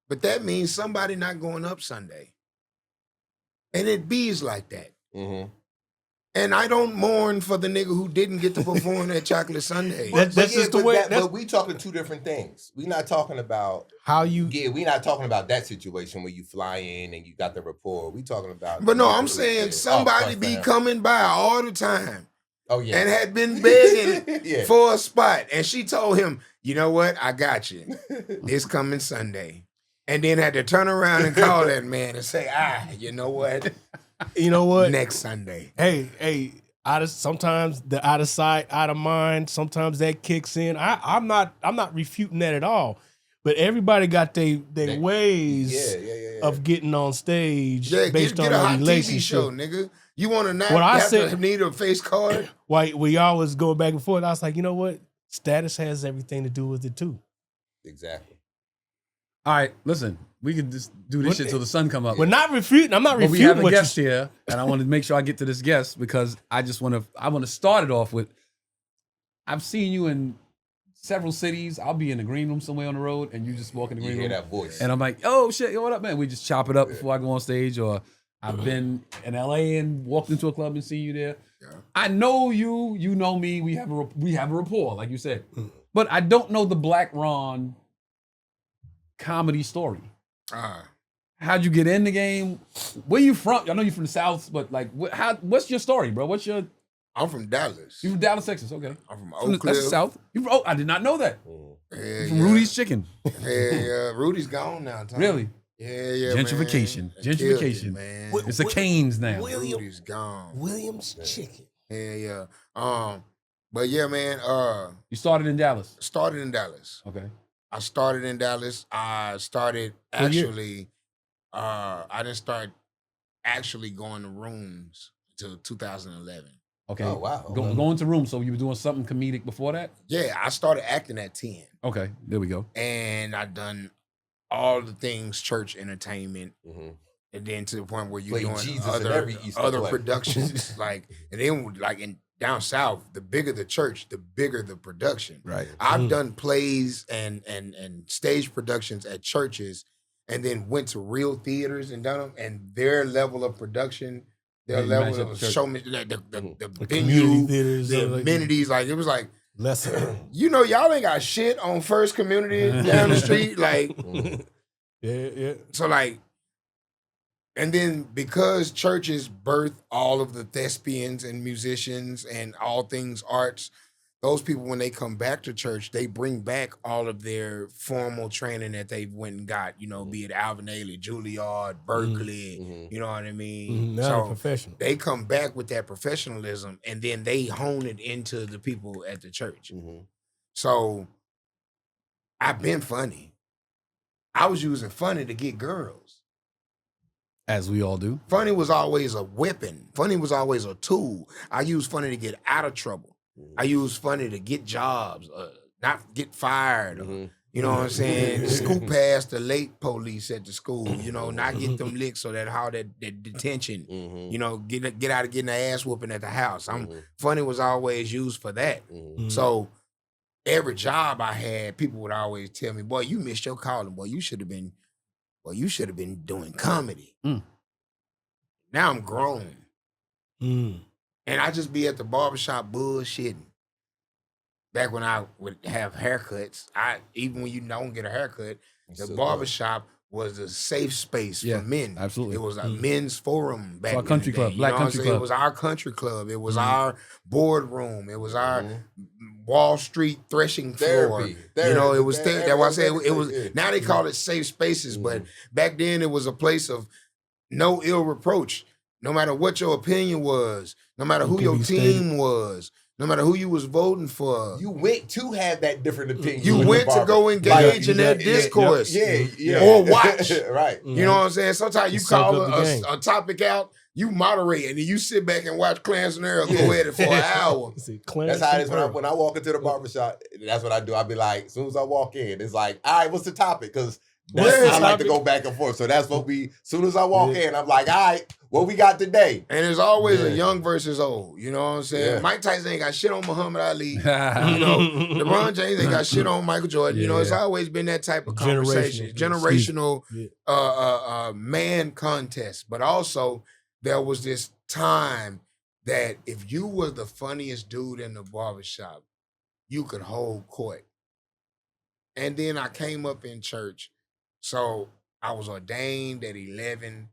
But that means somebody not going up Sunday. And it bees like that. Mm-hmm. And I don't mourn for the nigga who didn't get to perform at Chocolate Sunday. That's just the way. But we talking two different things. We're not talking about how you. Yeah, we're not talking about that situation where you fly in and you got the rapport. We talking about. But no, I'm saying somebody be coming by all the time. Oh yeah, and had been begging for a spot, and she told him, "You know what? I got you. This coming Sunday." And then had to turn around and call that man and say, you know what? You know what? Next Sunday. Hey, sometimes the out of sight, out of mind, sometimes that kicks in. I'm not refuting that at all. But everybody got their ways of getting on stage based on a relationship. Show, nigga. You want to not to need a face card? Why we always go back and forth. I was like, you know what? Status has everything to do with it too. Exactly. All right, listen. We can just do this shit till the sun come up. We're not refuting. I'm not refuting. We have a guest here, and I want to make sure I get to this guest because I want to start it off with. I've seen you in several cities. I'll be in the green room somewhere on the road, and you just walk in the green room. You hear that voice, and I'm like, "Oh shit, yo, what up, man?" We just chop it up before I go on stage, or I've been in LA and walked into a club and seen you there. Yeah. I know you. You know me. We have a rapport, like you said, but I don't know the Blaq Ron comedy story. How'd you get in the game? Where you from? I know you're from the South, but like, what's your story, bro? I'm from Dallas. You from Dallas, Texas? Okay. I'm from Oak Cliff. That's the South. I did not know that. Yeah, from Rudy's Chicken. Yeah, Rudy's gone now, Tom. Really? Yeah, gentrification. Man. Gentrification, man. It's a Canes now. Rudy's gone. Williams Chicken. Yeah. But yeah, man. You started in Dallas. Started in Dallas. Okay. I started in Dallas. I started actually. I didn't start actually going to rooms until 2011. Okay. Oh wow. Going to rooms. So you were doing something comedic before that? Yeah, I started acting at 10. Okay, there we go. And I done all the things church entertainment, and then to the point where you're doing other productions, like, and then like in down south, the bigger the church, the bigger the production. Right. I've done plays and stage productions at churches, and then went to real theaters and done them, and their level of production, their level of showmanship, the venue, theaters, the amenities, like it was like, less. you know, y'all ain't got shit on First Community down the street, like, yeah. so like, and then because churches birth all of the thespians and musicians and all things arts, those people, when they come back to church, they bring back all of their formal training that they went and got, you know, be it Alvin Ailey, Juilliard, Berkeley, you know what I mean? Now So professional. they come back with that professionalism, and then they hone it into the people at the church. So I've been funny. I was using funny to get girls. As we all do. Funny was always a weapon. Funny was always a tool. I used funny to get out of trouble. I use funny to get jobs, not get fired. You know what I'm saying? Scoop past the late police at the school. You know, not get them licks so that how that detention. You know, get out of getting the ass whooping at the house. Funny was always used for that. So every job I had, people would always tell me, "Boy, you missed your calling. Boy, you should have been doing comedy." Now I'm grown. And I just be at the barbershop bullshitting. Back when I would have haircuts, even when you don't get a haircut, the barbershop was a safe space for men. Absolutely. It was a men's forum back our country club, Black Country Club. It was our country club. It was our boardroom. It was our Wall Street threshing floor. You know, it was that's why I say it was. Now they call it safe spaces, but back then it was a place of no ill reproach. No matter what your opinion was, no matter who your team was, no matter who you was voting for. You went to have that different opinion. You went to go engage in that discourse. Or watch. Right. You know what I'm saying? Sometimes you call a topic out, you moderate, and then you sit back and watch Clarence and Earl go at it for an hour. That's how it is when I walk into the barbershop. That's what I do. I be like, as soon as I walk in, it's like, all right, what's the topic? Because I like to go back and forth. So that's what as soon as I walk in, I'm like, all right, what we got today? And there's always a young versus old. You know what I'm saying? Mike Tyson ain't got shit on Muhammad Ali. You know, LeBron James ain't got shit on Michael Jordan. You know, it's always been that type of conversation. Generational man contest. But also, there was this time that if you were the funniest dude in the barbershop, you could hold court. And then I came up in church. So I was ordained at 11.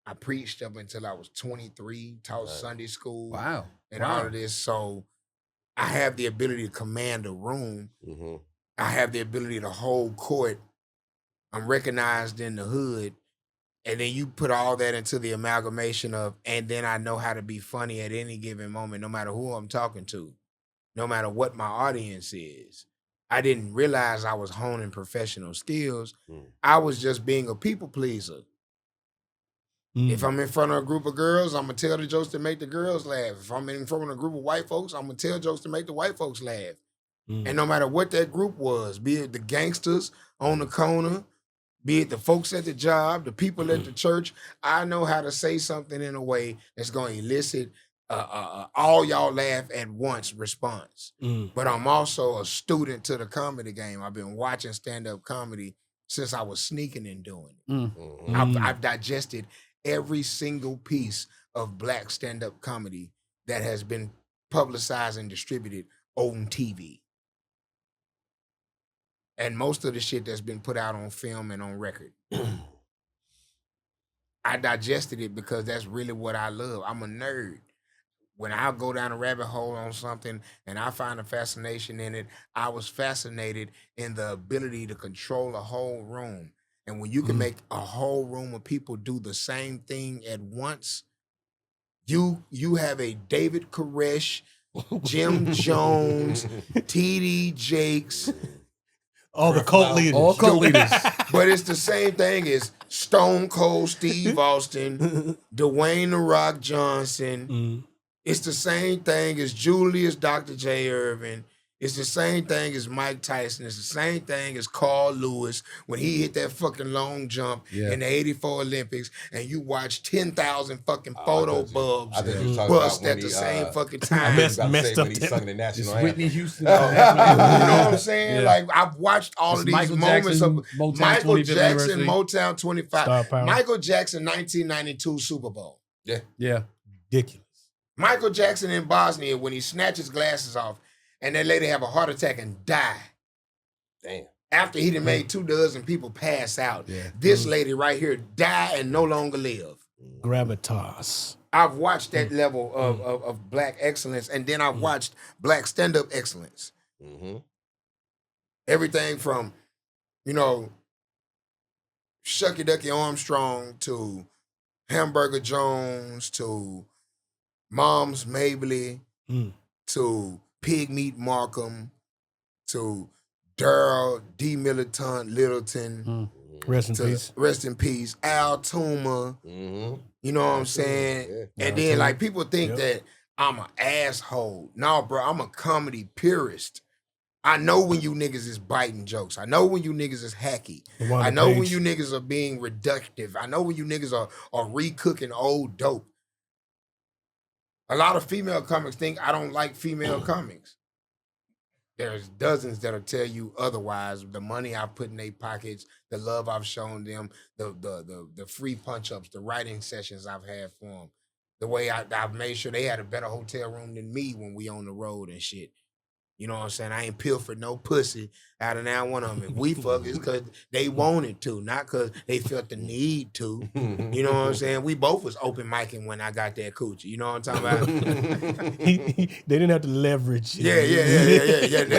I preached up until I was 23, taught Sunday school. Wow. And all of this. So I have the ability to command a room. I have the ability to hold court. I'm recognized in the hood. And then you put all that into the amalgamation of, and then I know how to be funny at any given moment, no matter who I'm talking to, no matter what my audience is. I didn't realize I was honing professional skills. I was just being a people pleaser. If I'm in front of a group of girls, I'm going to tell the jokes to make the girls laugh. If I'm in front of a group of white folks, I'm going to tell jokes to make the white folks laugh. And no matter what that group was, be it the gangsters on the corner, be it the folks at the job, the people at the church, I know how to say something in a way that's going to elicit all y'all laugh at once response. But I'm also a student to the comedy game. I've been watching stand-up comedy since I was sneaking and doing it. I've digested every single piece of Black stand-up comedy that has been publicized and distributed on TV. And most of the shit that's been put out on film and on record. I digested it because that's really what I love. I'm a nerd. When I go down a rabbit hole on something and I find a fascination in it, I was fascinated in the ability to control a whole room. And when you can make a whole room of people do the same thing at once, you have a David Koresh, Jim Jones, T.D. Jakes, all the cult leaders. All cult leaders. But it's the same thing as Stone Cold Steve Austin, Dwayne "The Rock" Johnson. It's the same thing as Julius Dr. J. Irvin. It's the same thing as Mike Tyson. It's the same thing as Carl Lewis when he hit that fucking long jump in the 84 Olympics, and you watch 10,000 fucking photo bulbs bust at the same fucking time. Messed up when he sung the national anthem. Whitney Houston. You know what I'm saying? Like, I've watched all of these Michael moments Jackson, of Motown Michael 25th Jackson, anniversary. Motown 25. Star Power. Michael Jackson, 1992 Super Bowl. Yeah. Ridiculous. Michael Jackson in Bosnia when he snatches glasses off and that lady have a heart attack and die. Damn. After he done made 24 people pass out. Yeah. This lady right here die and no longer live. Gravitas. I've watched that level of black excellence, and then I've watched black stand-up excellence. Mm-hmm. Everything from, you know, Shucky Ducky Armstrong to Hamburger Jones to Mom's Mabley to Pig Meat Markham to Daryl D. Militant Littleton. Rest in peace. Rest in peace. Al Toomer. You know what I'm saying? Yeah. And then, like, people think that I'm an asshole. No, bro, I'm a comedy purist. I know when you niggas is biting jokes. I know when you niggas is hacky. I know when you niggas are being reductive. I know when you niggas are recooking old dope. A lot of female comics think I don't like female comics. There's dozens that'll tell you otherwise. The money I put in their pockets, the love I've shown them, the free punch-ups, the writing sessions I've had for them, the way I've made sure they had a better hotel room than me when we on the road and shit. You know what I'm saying? I ain't pilfered no pussy out of now one of them. If we fuck, it's because they wanted to, not because they felt the need to. You know what I'm saying? We both was open micing when I got that coochie. You know what I'm talking about? They didn't have to leverage. Yeah.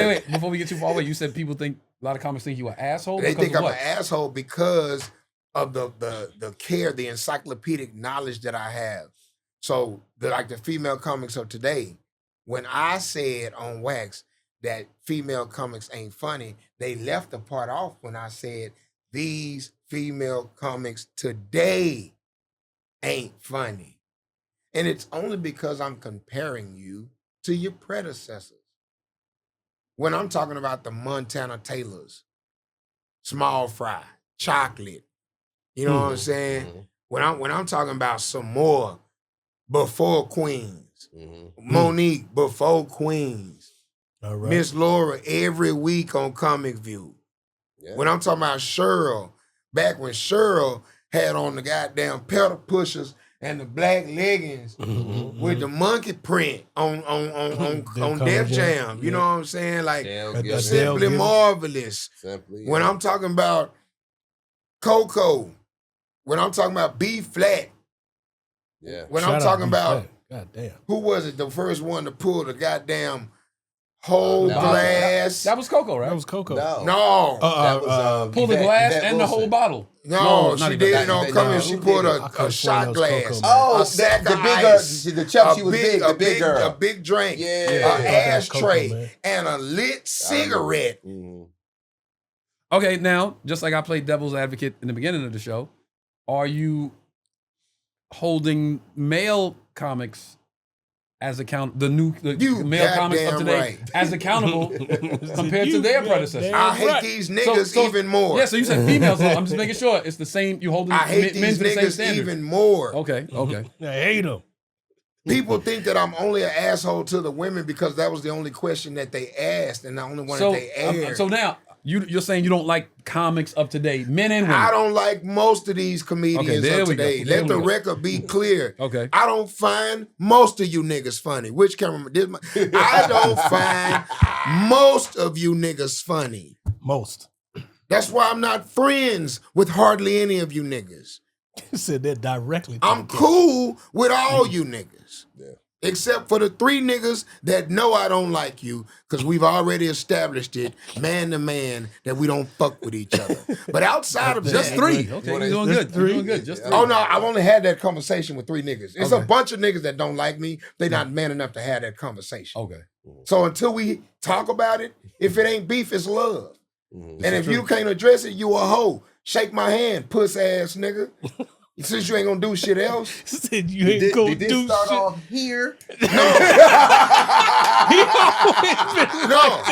Wait, before we get too far away, you said people think, a lot of comics think you an asshole? They think I'm what? an asshole because of the care, the encyclopedic knowledge that I have. So, like the female comics of today, when I said on Wax that female comics ain't funny, they left the part off when I said these female comics today ain't funny. And it's only because I'm comparing you to your predecessors. When I'm talking about the Montana Taylors, Small Fry, Chocolate, you know what I'm saying? When I'm talking about some more before Queens, Monique before Queens, Miss Laura every week on Comic View. Yeah. When I'm talking about Cheryl, back when Cheryl had on the goddamn pedal pushers and the black leggings with the monkey print on Def Jam. You know what I'm saying? Like Simply Marvelous. When I'm talking about Coco, when I'm talking about B Flat. Yeah. When I'm talking about goddamn. Who was it? The first one to pull the goddamn whole glass. That was Coco, right? That was Coco. No. That was, pull the glass and the whole bottle. No, she did it on coming. She pulled a shot glass. Oh, a sack the of bigger, ice. the chub, she was big, the big girl. A big drink. Yeah. An ashtray. And a lit cigarette. Okay, now, just like I played devil's advocate in the beginning of the show, are you holding male comics as the male comics of today as accountable compared to their predecessors? I hate these niggas even more. Yeah, so you said females. So I'm just making sure it's the same. You holding I hate men these to the same niggas standard. even more. Okay. I hate them. People think that I'm only an asshole to the women because that was the only question that they asked and the only one that they aired. So now you're saying you don't like comics of today, men and women. I don't like most of these comedians of today. Let the record be clear. Okay. I don't find most of you niggas funny. Which camera? I don't find most of you niggas funny. Most. That's why I'm not friends with hardly any of you niggas. You said that directly. I'm cool with all you niggas. Yeah. Except for the 3 niggas that know I don't like you, because we've already established it, man to man, that we don't fuck with each other. But outside of Just that, 3. Okay, you're doing good. You're doing good. Just 3. Oh no, I've only had that conversation with 3 niggas. It's a bunch of niggas that don't like me. They're not man enough to have that conversation. Okay. So until we talk about it, if it ain't beef, it's love. And if you can't address it, you a hoe. Shake my hand, puss ass nigga. Since you ain't gonna do shit else. You ain't gonna do start shit. off here. No. No.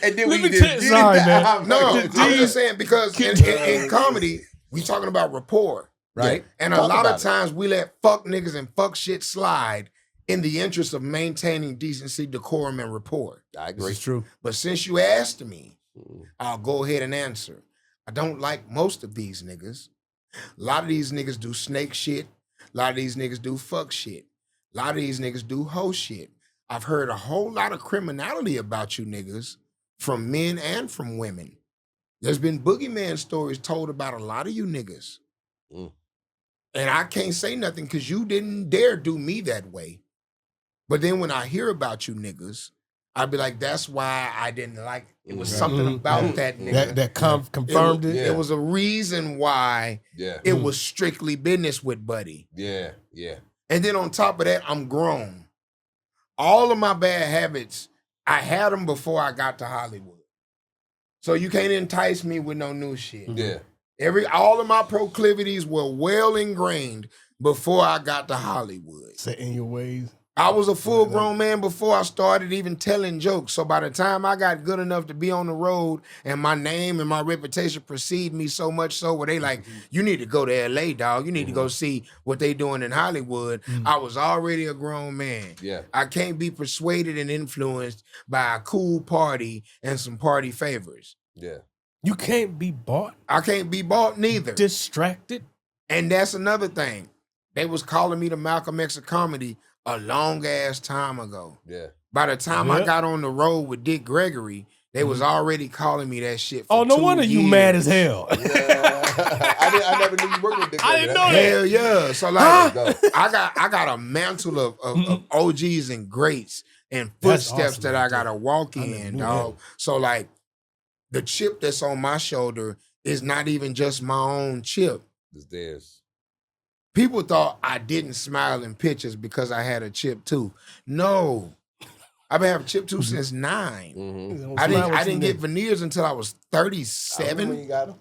And then Let we me just tell- did sorry, it. man. No, I'm just saying because in comedy, we talking about rapport, right? Yeah. And a Talk lot about of times we let fuck niggas and fuck shit slide in the interest of maintaining decency, decorum, and rapport. I This agree. is true. But since you asked me, I'll go ahead and answer. I don't like most of these niggas. A lot of these niggas do snake shit. A lot of these niggas do fuck shit. A lot of these niggas do hoe shit. I've heard a whole lot of criminality about you niggas from men and from women. There's been boogeyman stories told about a lot of you niggas. Mm. And I can't say nothing because you didn't dare do me that way. But then when I hear about you niggas, I'd be like, that's why I didn't like it. It was something about that nigga. That confirmed it. It was a reason why Yeah. it was strictly business with Buddy. Yeah. Yeah. And then on top of that, I'm grown. All of my bad habits, I had them before I got to Hollywood. So you can't entice me with no new shit. Yeah. All of my proclivities were well ingrained before I got to Hollywood. Set in your ways. I was a full-grown man before I started even telling jokes. So by the time I got good enough to be on the road and my name and my reputation precede me so much so where they like, you need to go to L.A., dog. You need to go see what they doing in Hollywood. I was already a grown man. Yeah. I can't be persuaded and influenced by a cool party and some party favors. Yeah. You can't be bought, I can't be bought neither. distracted. And that's another thing. They was calling me the Malcolm X of comedy a long ass time ago. Yeah. By the time I got on the road with Dick Gregory, they was already calling me that shit for Oh, no 2 wonder you years. mad as hell. I never knew you worked with Dick. I didn't know that. Hell yeah. So like I got a mantle of OGs and greats and That's footsteps awesome, that man. I gotta walk I never in, knew dog. So like the chip that's on my shoulder is not even just my own chip. It's theirs. People thought I didn't smile in pictures because I had a chip tooth. No. I've been having chip tooth since 9. Mm-hmm. I didn't get veneers until I was I remember when 37. you got them.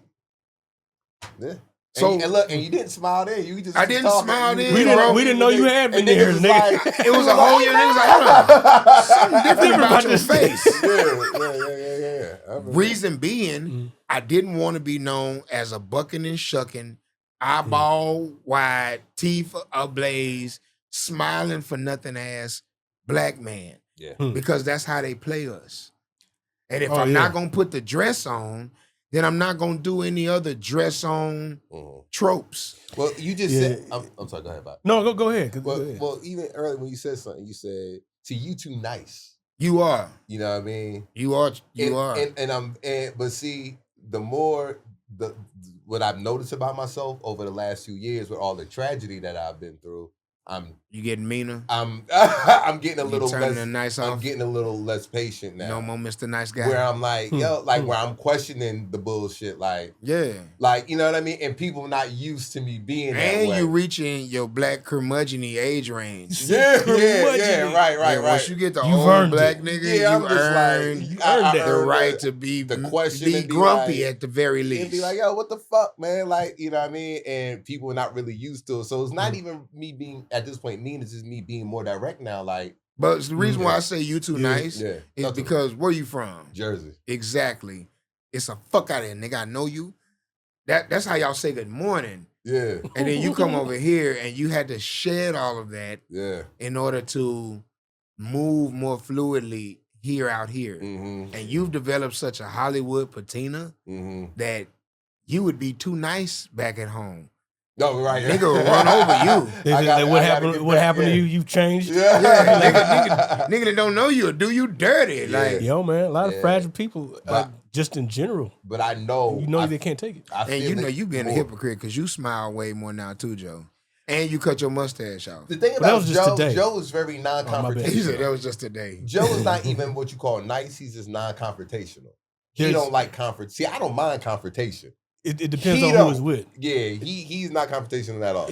Yeah. So- and look, and you didn't smile then. You just I didn't talking. smile You then, just bro. talking. We didn't know you had And veneers, niggas nigga. was like, It was a whole year. Niggas like, hold on. Something different about your this face. yeah. I remember. Reason being, I didn't want to be known as a bucking and shucking, eyeball wide, teeth ablaze, smiling for nothing ass black man. Yeah. Because that's how they play us. And if Oh, I'm yeah. not going to put the dress on, then I'm not going to do any other dress on tropes. Well, you just Yeah. said. I'm sorry. Go ahead, Bob. No, go ahead. Go Well, ahead. well, even earlier when you said something, you said, "See, you too nice." You are. You know what I mean? You are. You are. But see, the more what I've noticed about myself over the last few years with all the tragedy that I've been through, you getting meaner? I'm getting a little turning less the nice I'm off? getting a little less patient now. No more Mr. Nice Guy. Where I'm like, where I'm questioning the bullshit, like you know what I mean? And people not used to me being that and way. you reaching your black curmudgeon age range. Yeah, right. Once you get the You've old earned black it. nigga, Yeah, I'm you just earn, like, you I earned the earned right it. to be The question be and be grumpy like- at the very And least. be like, yo, what the fuck, man? Like, you know what I mean? And people are not really used to it. So it's not even me being, at this point, mean. It's just me being more direct now. Like, But the reason why I say you too nice yeah. is because where you from? Jersey. Exactly. It's a fuck out of here, nigga. I know you. That's how y'all say good morning. Yeah. And then you come over here and you had to shed all of that Yeah. in order to move more fluidly out here. Mm-hmm. And you've developed such a Hollywood patina Mm-hmm. that you would be too nice back at home. No, right. Nigga will run over you. What happened to you? You've changed. Yeah. Yeah, nigga that don't know you will do you dirty. Yeah. Like, Yo, man, a lot of Yeah. fragile people, like, just in general. But I know. They can't take it. I and feel you know it you being a more. hypocrite because you smile way more now too, Joe. And you cut your mustache off. The thing that about was just Joe, today. Joe is very He non-confrontational. said that was just today. Joe is not even what you call nice. He's just non-confrontational. He There's- don't like confront. See, I don't mind confrontation. It depends He on don't. who it's with. Yeah, he's not confrontational at all.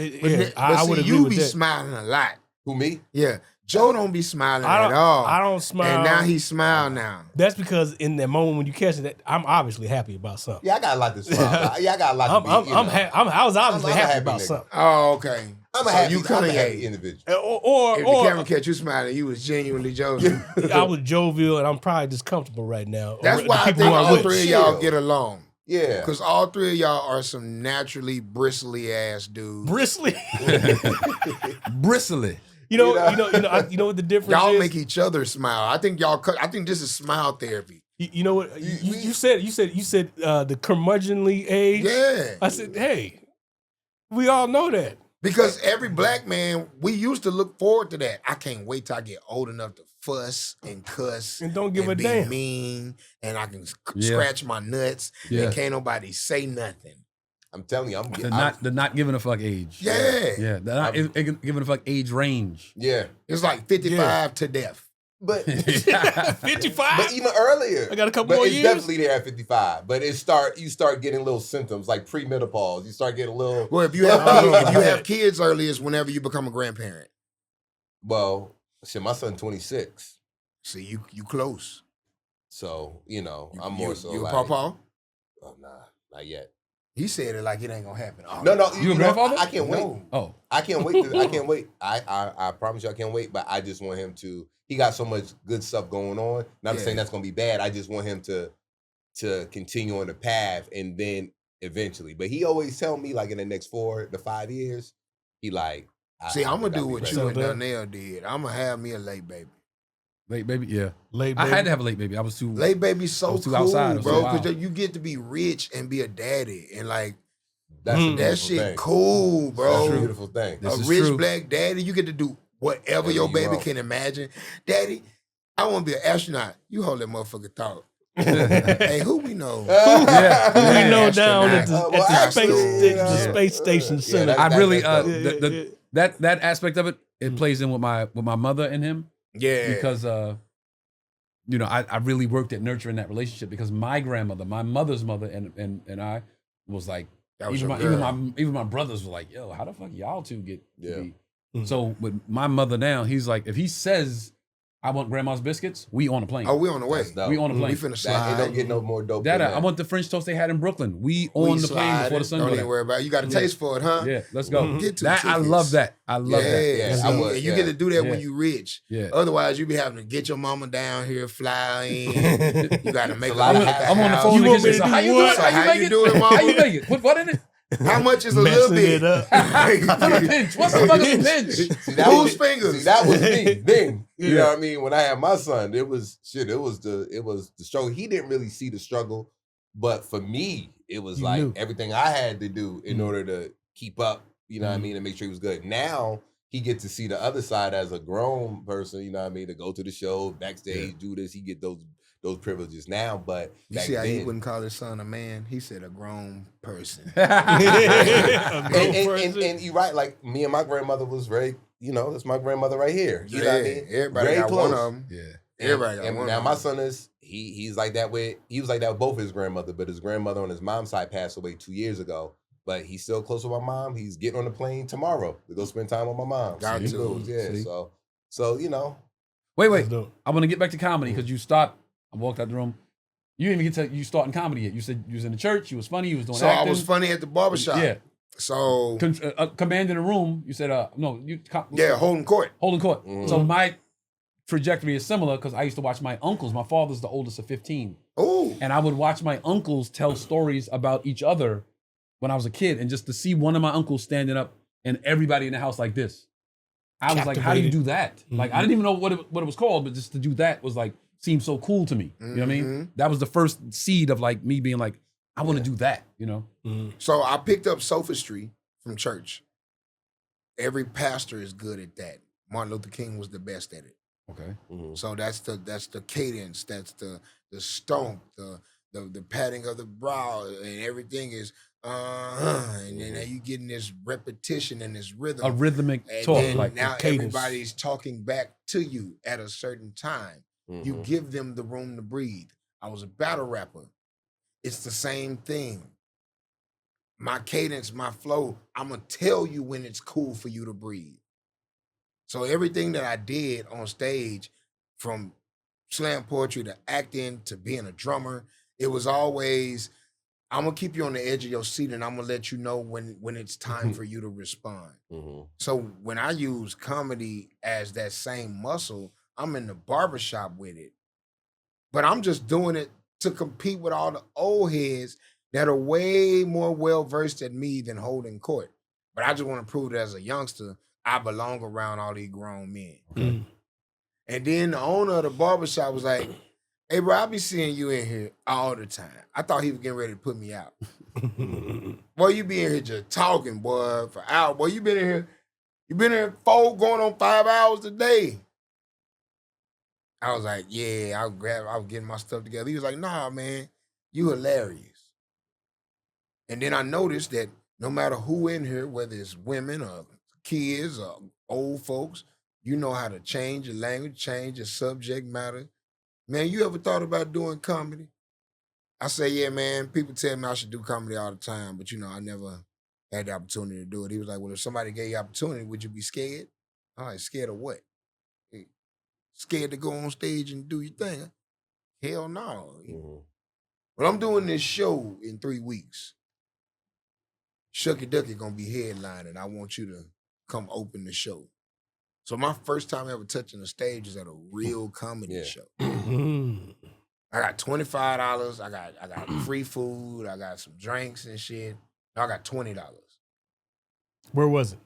I would agree you with be that. smiling a lot. Who, me? Yeah. Joe don't be smiling I at all. I don't smile. And now he smile now. That's because in that moment when you catch it, I'm obviously happy about something. Yeah, I got a lot to smile about. Yeah, I got a lot to be. I was obviously I'm a happy happy about nigga. something. Oh, okay. I'm a happy individual. If the camera catch you smiling, you was genuinely jovial. I was jovial, and I'm probably just comfortable right now. That's why I think all three of y'all get along. Yeah. Because all three of y'all are some naturally bristly ass dudes. Bristly. Bristly. You know what the difference y'all is? make each other smile. I think this is smile therapy. You know what? You said the curmudgeonly age. Yeah. I said, hey, we all know that. Because every black man, we used to look forward to that. I can't wait till I get old enough to fuss and cuss and don't give and a be damn. mean, and I can scratch my nuts and can't nobody say nothing. I'm telling you, the not giving a fuck age. Yeah. The not giving a fuck age range. Yeah. It's like 55 to death. But 55. But even earlier, I got a couple more it's years. definitely there at 55. But you start getting little symptoms like premenopause. You start getting a little. Well, if you have kids early, is whenever you become a grandparent. Well, shit, my son 26. See, you close. So I'm more so you like. pawpaw? Oh nah, not yet. He said it like it ain't gonna happen. Oh, No, You a grandfather? I can't wait. No. Oh, I can't wait. I can't wait. I promise you, I can't wait. But I just want him to. He got so much good stuff going on. Not saying that's gonna be bad. I just want him to continue on the path, and then eventually. But he always tell me like in the next 4 to 5 years, he like. See, I'm gonna do what you and ready. Donnell did. I'm gonna have me a late baby. late baby, yeah. Late I baby. had to have a late baby. I was too. Late baby's so too cool, outside. bro. Wow. Because you get to be rich and be a daddy, and like That's a that beautiful shit thing. cool, bro. That's a beautiful thing. This A is rich true. black daddy, you get to do whatever your you baby want. can imagine. Daddy, I want to be an astronaut. You hold that motherfucker thought. Hey, who we know? We know down at Astronaut. the space station center. that- I really that's that aspect of it plays in with my mother and him Yeah. because I really worked at nurturing that relationship because my grandmother, my mother's mother, and I was like That was even your my girl. even my brothers were like, yo, how the fuck y'all two get to Yeah. be? Mhm. So with my mother now, he's like, if he says I want grandma's biscuits, we on a plane. Oh, we on the way. That's dope. We on a plane. We finna That, slide. it don't get no more dope. Dada, than that. I want the French toast they had in Brooklyn. We We on the plane slide before it. the sun Don't goes even down. worry about it. You got a taste for it, huh? Yeah, let's go. Get two That I tickets. love that. I love that. Yeah, See, I would, and you yeah. get to do that Yeah. when you rich. Yeah. Otherwise, you be having to get your mama down here, fly in. You got to make It's a a lot lot of of I'm on the house. phone. You in the want me kitchen. to So how do you do what? it? So How how you you make do it? it, mama? How you make it? Put what in it? How much is a little Messing bit? it up. Put a pinch. What's the fucking pinch? See, that Whose was, fingers? See, that was me then. You Yeah. know what I mean? When I had my son, it was the struggle. He didn't really see the struggle, but for me, it was You like knew. everything I had to do in Mhm. order to keep up. You know what I mean? And make sure he was good. Now he gets to see the other side as a grown person. You know what I mean? To go to the show, backstage, do this. He get those privileges now. But You back see how he then, wouldn't call his son a man? He said a grown person. A grown and person. you're right. Like me and my grandmother was very. That's my grandmother right here. You know what I mean? Everybody Very got close. one of them. Yeah. Everybody got And one now of my them. son is he was like that with both his grandmother, but his grandmother on his mom's side passed away 2 years ago. But he's still close with my mom. He's getting on the plane tomorrow to go spend time with my mom. Got He to. goes, yeah. See? So Wait. That's dope. I want to get back to comedy because you start. I walked out the room. You didn't even get to you starting comedy yet. You said you was in the church. You was funny. You was doing So acting. I was funny at the barbershop. Yeah. So Commanding a room. You said no. holding court. Holding court. Mhm. So my trajectory is similar because I used to watch my uncles. My father's the oldest of 15. Ooh. And I would watch my uncles tell stories about each other when I was a kid. And just to see one of my uncles standing up and everybody in the house like this. I was like, how do you do that? Like, I didn't even know what it was called, but just to do that was like, seemed so cool to me. You know what I mean? That was the first seed of like me being like, I want to do that, you know? So I picked up sophistry from church. Every pastor is good at that. Martin Luther King was the best at it. Okay. So that's the cadence, that's the stomp, the patting of the brow, and everything is and then now you getting this repetition and this rhythm. A rhythmic And talk, then like now cadence. everybody's talking back to you at a certain time. You give them the room to breathe. I was a battle rapper. It's the same thing. My cadence, my flow, I'm going to tell you when it's cool for you to breathe. So everything that I did on stage, from slam poetry to acting to being a drummer, it was always I'm gonna keep you on the edge of your seat, and I'm gonna let you know when it's time for you to respond. So when I use comedy as that same muscle, I'm in the barbershop with it. But I'm just doing it to compete with all the old heads that are way more well-versed than me than holding court. But I just want to prove that as a youngster, I belong around all these grown men. And then the owner of the barbershop was like, hey, bro, I be seeing you in here all the time. I thought he was getting ready to put me out. Boy, you be in here just talking, boy, for hours. Boy, you been in here 4 going on 5 hours a day. I was like, yeah, I was getting my stuff together. He was like, nah, man, you hilarious. And then I noticed that no matter who in here, whether it's women or kids or old folks, you know how to change your language, change your subject matter. Man, you ever thought about doing comedy? I say, yeah, man, people tell me I should do comedy all the time, but I never had the opportunity to do it. He was like, well, if somebody gave you opportunity, would you be scared? I'm like, scared of what? Scared to go on stage and do your thing? Hell no. But I'm doing this show in 3 weeks. Shucky Ducky gonna be headlining. I want you to come open the show. So my first time ever touching the stage is at a real comedy show. I got $25. I got free food. I got some drinks and shit. I got $20. Where was it?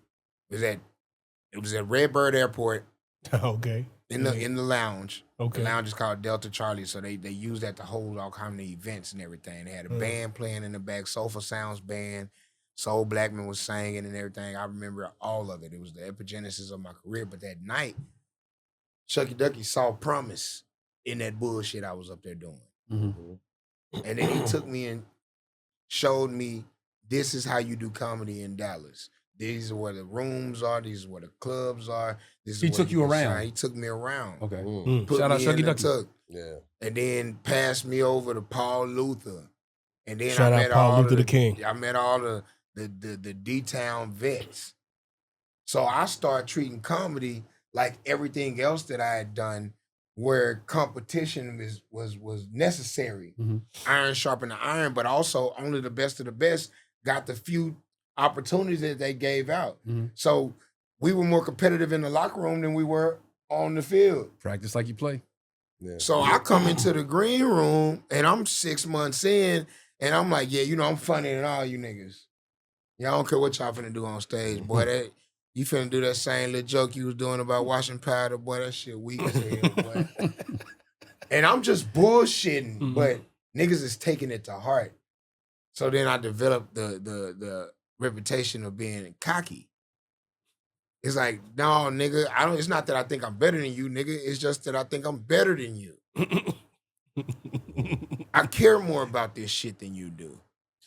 It was at Redbird Airport. Okay. In the lounge. Okay. The lounge is called Delta Charlie, so they use that to hold all kind of events and everything. They had a band playing in the back, Soulful Sounds band. Soul Blackman was singing and everything. I remember all of it. It was the epigenesis of my career. But that night, Shucky Ducky saw promise in that bullshit I was up there doing. And then he took me and showed me, this is how you do comedy in Dallas. These are where the rooms are. These are where the clubs are. He took you around. He took me around. Okay. Shout out Shucky Ducky. Yeah. And then passed me over to Paul Luther. And then Shout out Paul Luther the King. I met all the D-Town vets. So I started treating comedy like everything else that I had done, where competition was necessary. Iron sharpened the iron, but also only the best of the best got the few opportunities that they gave out. So we were more competitive in the locker room than we were on the field. Practice like you play. Yeah. So I come into the green room and I'm 6 months in and I'm like, yeah, I'm funnier than all you niggas. Yeah, I don't care what y'all finna do on stage, boy. You finna do that same little joke you was doing about washing powder, boy. That shit weak as hell, boy. And I'm just bullshitting, but niggas is taking it to heart. So then I developed the reputation of being cocky. It's like, no, nigga, it's not that I think I'm better than you, nigga. It's just that I think I'm better than you. I care more about this shit than you do.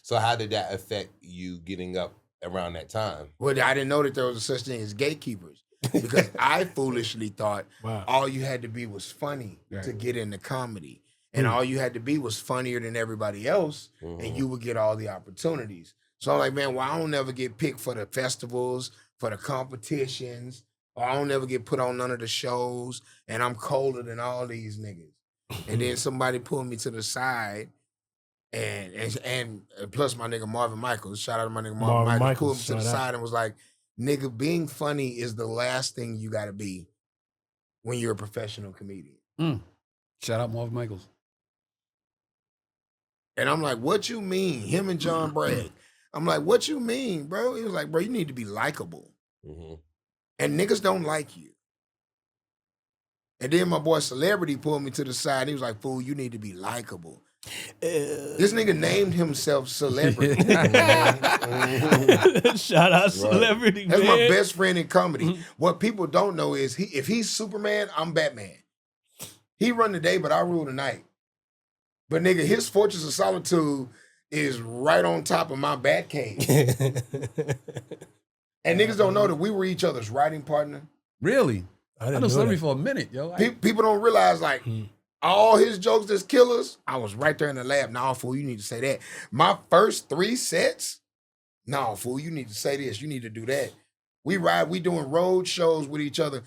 So how did that affect you getting up around that time? Well, I didn't know that there was a such thing as gatekeepers because I foolishly thought all you had to be was funny to get into comedy. And all you had to be was funnier than everybody else and you would get all the opportunities. So I'm like, man, well, I don't never get picked for the festivals, for the competitions, or I don't never get put on none of the shows, and I'm colder than all these niggas. And then somebody pulled me to the side, and plus my nigga Marvin Michaels, shout out to my nigga Marvin Michaels, pulled me to the side and was like, nigga, being funny is the last thing you gotta be when you're a professional comedian. Shout out Marvin Michaels. And I'm like, what you mean? Him and John Bragg. I'm like, what you mean, bro? He was like, bro, you need to be likable. And niggas don't like you. And then my boy Celebrity pulled me to the side. He was like, fool, you need to be likable. This nigga named himself Celebrity. Shout out Celebrity, That's man. my best friend in comedy. What people don't know is if he's Superman, I'm Batman. He run the day, but I rule the night. But nigga, his Fortress of Solitude is right on top of my Batcave. And niggas don't know that we were each other's writing partner. Really? I know Celebrity that. for a minute, yo. People don't realize, like, all his jokes that's killers, I was right there in the lab. Nah, fool, you need to say that. My first 3 sets, nah, fool, you need to say this. You need to do that. We doing road shows with each other.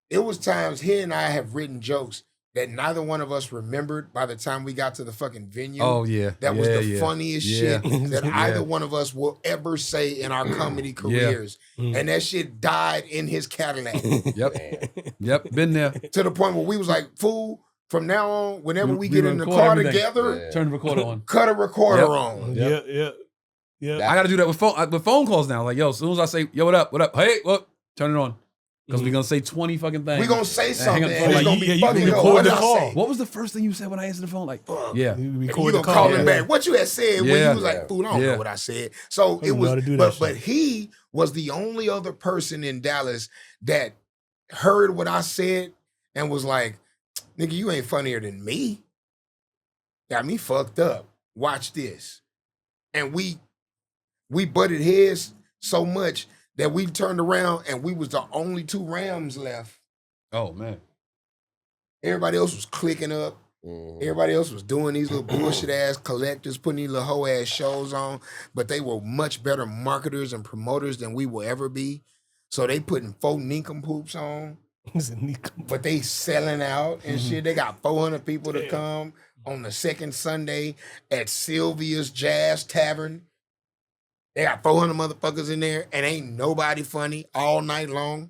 It was times he and I have written jokes that neither one of us remembered by the time we got to the fucking venue. Oh yeah, That was the funniest shit that Yeah. either one of us will ever say in our comedy careers. And that shit died in his Cadillac. Yep, been there. To the point where we was like, fool, from now on, whenever we We get in the record car everything. together, Turn the recorder on. cut a recorder on. Yeah. I got to do that with phone calls now. Like, yo, as soon as I say, yo, what up? Hey, what? Turn it on. Because we're going to say 20 fucking things. We gonna say something. And And it's gonna be you fucking can yo, record what the did I call. say? What was the first thing you said when I answered the phone? Like, yeah. And you gonna call him back. What you had said when you was like, fool, I don't know what I said. So it was, but he was the only other person in Dallas that heard what I said and was like, nigga, you ain't funnier than me. Got me fucked up. Watch this. And we butted heads so much that we turned around and we was the only two Rams left. Oh, man. Everybody else was clicking up. Everybody else was doing these little bullshit ass collectors, putting these little hoe ass shows on, but they were much better marketers and promoters than we will ever be. So they putting 4 nincompoops on, but they selling out and shit. They got 400 people to come on the second Sunday at Sylvia's Jazz Tavern. They got 400 motherfuckers in there and ain't nobody funny all night long.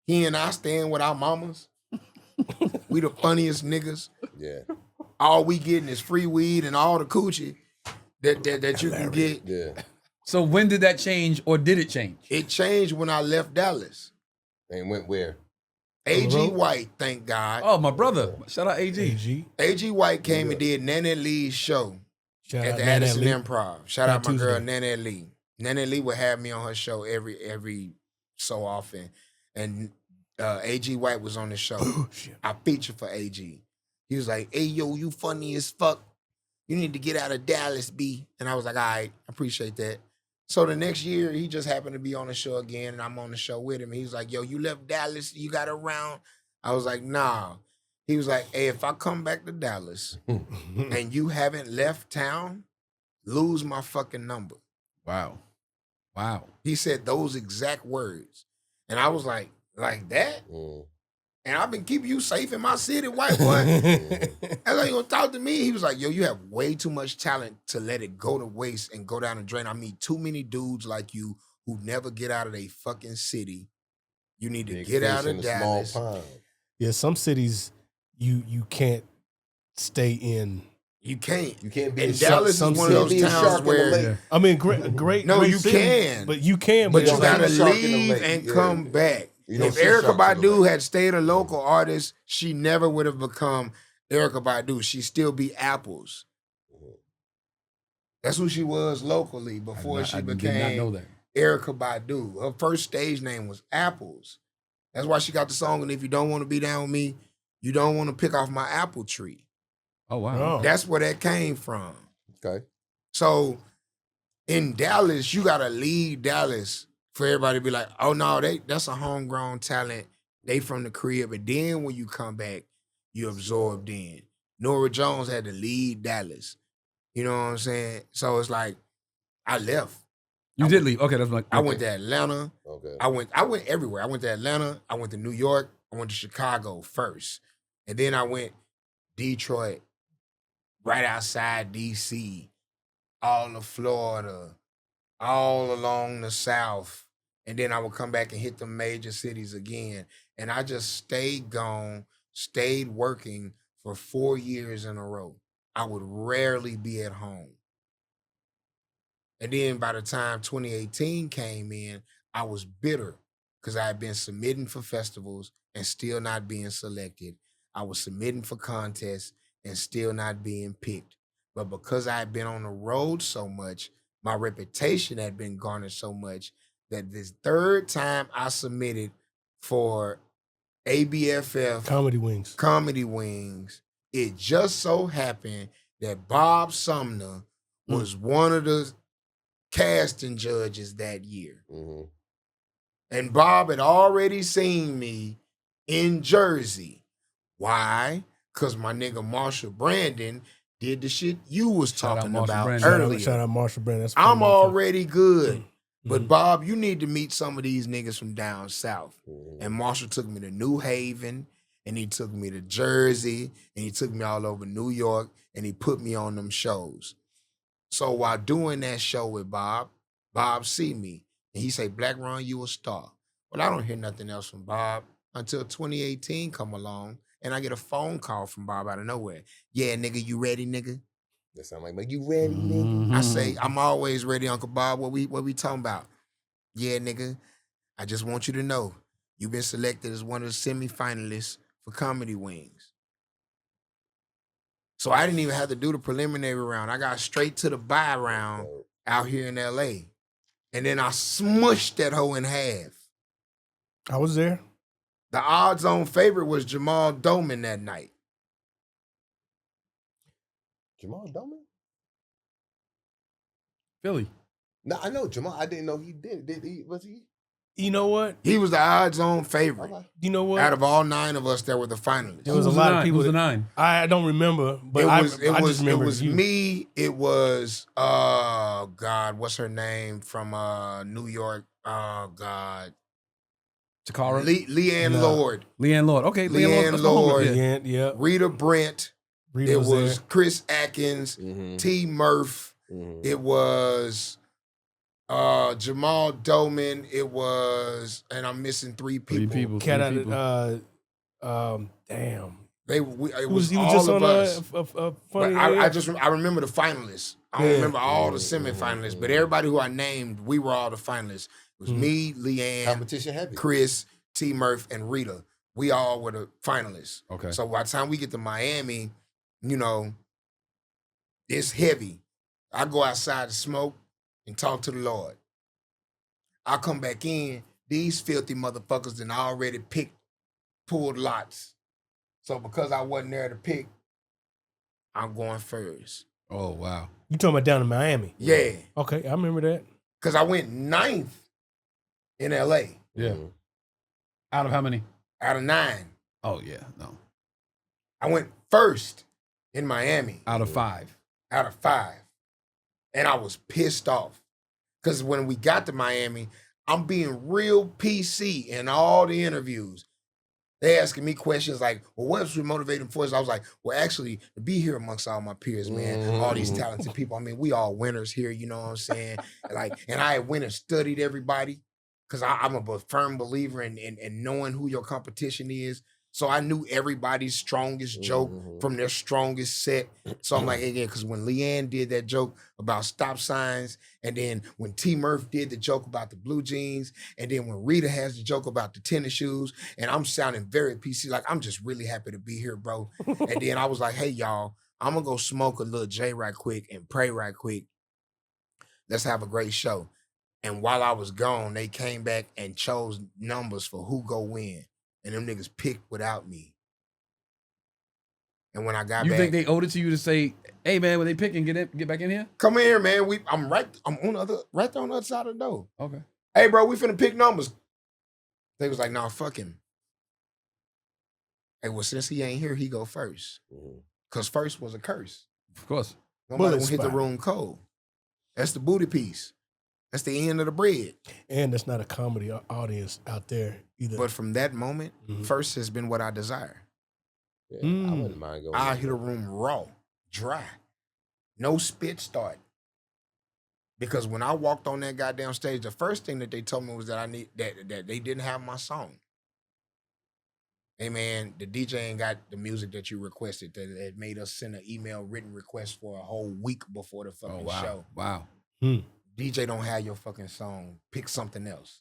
He and I stand with our mamas. We the funniest niggas. Yeah. All we getting is free weed and all the coochie that you can get. Yeah. So when did that change, or did it change? It changed when I left Dallas. And went where? A.G. White, thank God. Oh, my brother. Shout out AG. A.G. White came and did Nene Lee's show at the Addison Improv. Shout out my girl Nene Lee. Nene Lee would have me on her show every so often. And A.G. White was on the show. I featured for A.G. He was like, hey, yo, you funny as fuck. You need to get out of Dallas, B. And I was like, all right, I appreciate that. So the next year, he just happened to be on the show again, and I'm on the show with him. He was like, yo, you left Dallas, you got around? I was like, nah. He was like, hey, if I come back to Dallas and you haven't left town, lose my fucking number. Wow. He said those exact words. And I was like that? And I've been keeping you safe in my city, white boy. That's how you gonna talk to me? He was like, yo, you have way too much talent to let it go to waste and go down the drain. I meet too many dudes like you who never get out of their fucking city. You need to get out of Dallas. Yeah, some cities you can't stay in. You can't. You can't be in Dallas is one of those towns where I mean, great. No, great you city, can, but you can. But you like, gotta leave and come back. If Erykah Badu had stayed a local artist, she never would have become Erykah Badu. She'd still be Apples. That's who she was locally before she became did not know that. Erykah Badu. Her first stage name was Apples. That's why she got the song, and if you don't want to be down with me, you don't want to pick off my apple tree. Oh, wow. Oh. That's where that came from. Okay. So in Dallas, you got to leave Dallas for everybody to be like, oh, no, that's a homegrown talent. They from the crib. And then when you come back, you absorbed in. Nora Jones had to leave Dallas. You know what I'm saying? So it's like, I left. You did leave. Okay, that's my. I went to Atlanta. Okay. I went everywhere. I went to Atlanta. I went to New York. I went to Chicago first. And then I went Detroit, right outside D.C., all of Florida, all along the South. And then I would come back and hit the major cities again. And I just stayed gone, stayed working for 4 years in a row. I would rarely be at home. And then by the time 2018 came in, I was bitter because I had been submitting for festivals and still not being selected. I was submitting for contests and still not being picked. But because I had been on the road so much, my reputation had been garnered so much that this third time I submitted for ABFF Comedy Wings, it just so happened that Bob Sumner was one of the casting judges that year. Mm-hmm. And Bob had already seen me in Jersey. Why? Because my nigga Marshall Brandon did the shit you was talking about earlier. Shout out Marshall Brandon. I'm already good. But Bob, you need to meet some of these niggas from down south. And Marshall took me to New Haven, and he took me to Jersey, and he took me all over New York, and he put me on them shows. So while doing that show with Bob see me, and he say, Blaq Ron, you a star. Well, I don't hear nothing else from Bob until 2018 come along, and I get a phone call from Bob out of nowhere. Yeah, nigga, you ready, nigga? That sound like, you ready, nigga? I say, I'm always ready, Uncle Bob. What we talking about? Yeah, nigga, I just want you to know, you've been selected as one of the semifinalists for Comedy Wings. So I didn't even have to do the preliminary round. I got straight to the bye round out here in LA. And then I smushed that hoe in half. I was there. The odds-on favorite was Jamal Doman that night. Jamal Doman? Philly. No, I know Jamal. I didn't know he did. Was he? You know what? He was the odds-on favorite. You know what? Out of all 9 of us that were the finalists. There was a lot of people. Who's the 9? I don't remember, but it was you. me. It was God, what's her name from New York? God, Takara. Leanne No. Lord. Leanne Lord. Okay, Leanne Lord. Yeah. Rita Brent. Rita It was was there. Chris Atkins. T. Murph. It was Jamal Doman. It was, and I'm missing 3 people. Cat out of damn. It was He all was just of on us. a But funny. I remember the finalists. I don't Yeah. remember all the semifinalists, but everybody who I named, we were all the finalists. It was me, Leanne, Competition heavy. Chris, T. Murph, and Rita. We all were the finalists. Okay. So by the time we get to Miami, you know, it's heavy. I go outside to smoke and talk to the Lord. I come back in, these filthy motherfuckers done already pulled lots. So because I wasn't there to pick, I'm going first. Oh, wow. You talking about down in Miami? Yeah. Okay, I remember that. Because I went 9th in LA Yeah. Out of how many? out of 9. Oh, yeah. No. I went first in Miami Out of 5. out of 5. And I was pissed off. Because when we got to Miami, I'm being real PC in all the interviews. They asking me questions like, well, what's your motivating force? I was like, well, actually, to be here amongst all my peers, man, all these talented people. I mean, we all winners here, you know what I'm saying? And I went and studied everybody because I'm a firm believer in knowing who your competition is. So I knew everybody's strongest joke from their strongest set. So I'm like, again, because when Leanne did that joke about stop signs, and then when T. Murph did the joke about the blue jeans, and then when Rita has the joke about the tennis shoes, and I'm sounding very PC, like I'm just really happy to be here, bro. And then I was like, hey, y'all, I'm going to go smoke a little J right quick and pray right quick. Let's have a great show. And while I was gone, they came back and chose numbers for who go win. And them niggas picked without me. And when I got You back, think they owed it to you to say, hey, man, when they pick and get back in here? come here, man. I'm on right there on the other side of the door. Okay. Hey, bro, we finna pick numbers. They was like, nah, fuck him. Hey, well, since he ain't here, he go first. Because first was a curse. Of course. Nobody Bullet gonna hit the spot. room cold. That's the booty piece. That's the end of the bread. And there's not a comedy audience out there either. But from that moment, first has been what I desire. Yeah, I wouldn't mind going. I hit a room raw, dry, no spit start. Because when I walked on that goddamn stage, the first thing that they told me was that that they didn't have my song. Hey man, the DJ ain't got the music that you requested. That it made us send an email written request for a whole week before the fucking show. Wow. DJ don't have your fucking song. Pick something else.